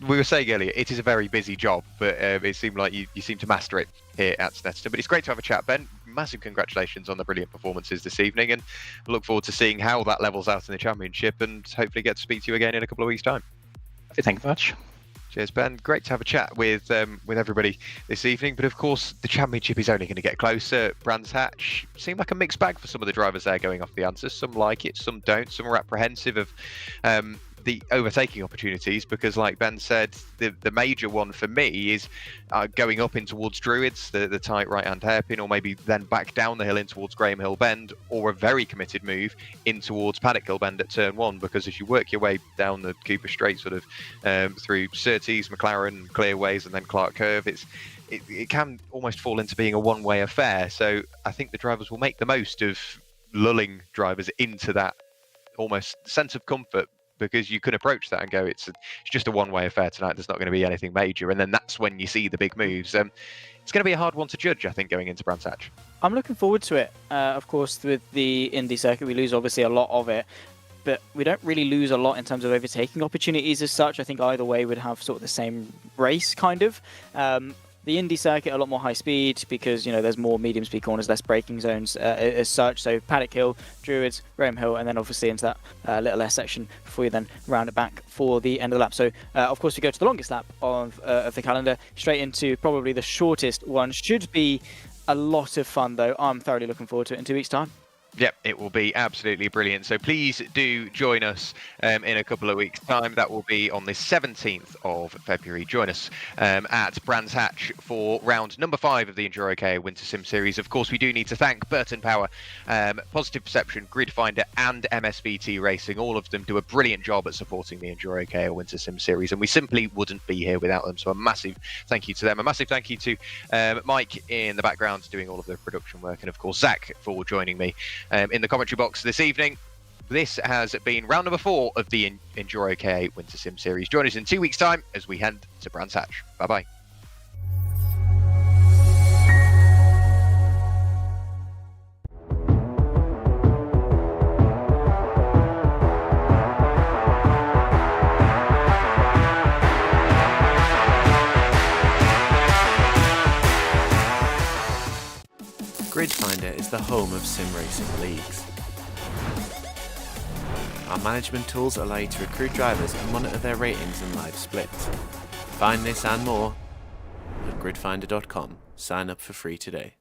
We were saying earlier, it is a very busy job, but it seemed like you seem to master it here at Snetterton. But it's great to have a chat, Ben. Massive congratulations on the brilliant performances this evening, and I look forward to seeing how that levels out in the championship, and hopefully get to speak to you again in a couple of weeks' time. Thank you very much. Cheers, Ben. Great to have a chat with everybody this evening. But of course, the championship is only going to get closer. Brands Hatch seemed like a mixed bag for some of the drivers there going off the answers. Some like it, some don't. Some are apprehensive of the overtaking opportunities, because like Ben said, the major one for me is going up in towards Druids, the tight right-hand hairpin, or maybe then back down the hill in towards Graham Hill Bend, or a very committed move in towards Paddock Hill Bend at turn 1, because as you work your way down the Cooper Straight sort of through Surtees, McLaren, Clearways and then Clark Curve, it can almost fall into being a one-way affair. So I think the drivers will make the most of lulling drivers into that almost sense of comfort, because you can approach that and go, it's just a one-way affair tonight, there's not going to be anything major, and then that's when you see the big moves. It's going to be a hard one to judge, I think, going into Brands Hatch. I'm looking forward to it. Of course, with the Indy circuit, we lose obviously a lot of it, but we don't really lose a lot in terms of overtaking opportunities as such. I think either way would have sort of the same race, kind of. The Indy circuit a lot more high speed because there's more medium speed corners, less braking zones as such. So Paddock Hill, Druids, Graham Hill, and then obviously into that little S section before you then round it back for the end of the lap. So of course we go to the longest lap of the calendar, straight into probably the shortest one. Should be a lot of fun though. I'm thoroughly looking forward to it in 2 weeks' time. Yep, it will be absolutely brilliant. So please do join us in a couple of weeks' time. That will be on the 17th of February. Join us at Brands Hatch for round number 5 of the EnduroKA Winter Sim Series. Of course, we do need to thank Burton Power, Positive Perception, Grid Finder and MSVT Racing. All of them do a brilliant job at supporting the EnduroKA Winter Sim Series, and we simply wouldn't be here without them. So a massive thank you to them. A massive thank you to Mike in the background doing all of the production work, and of course Zach for joining me in the commentary box this evening. This has been round number 4 of the EnduroKA Winter Sim Series. Join us in 2 weeks' time as we head to Brands Hatch. Bye-bye. Grid Finder is the home of sim racing leagues. Our management tools allow you to recruit drivers and monitor their ratings and live splits. Find this and more at gridfinder.com. Sign up for free today.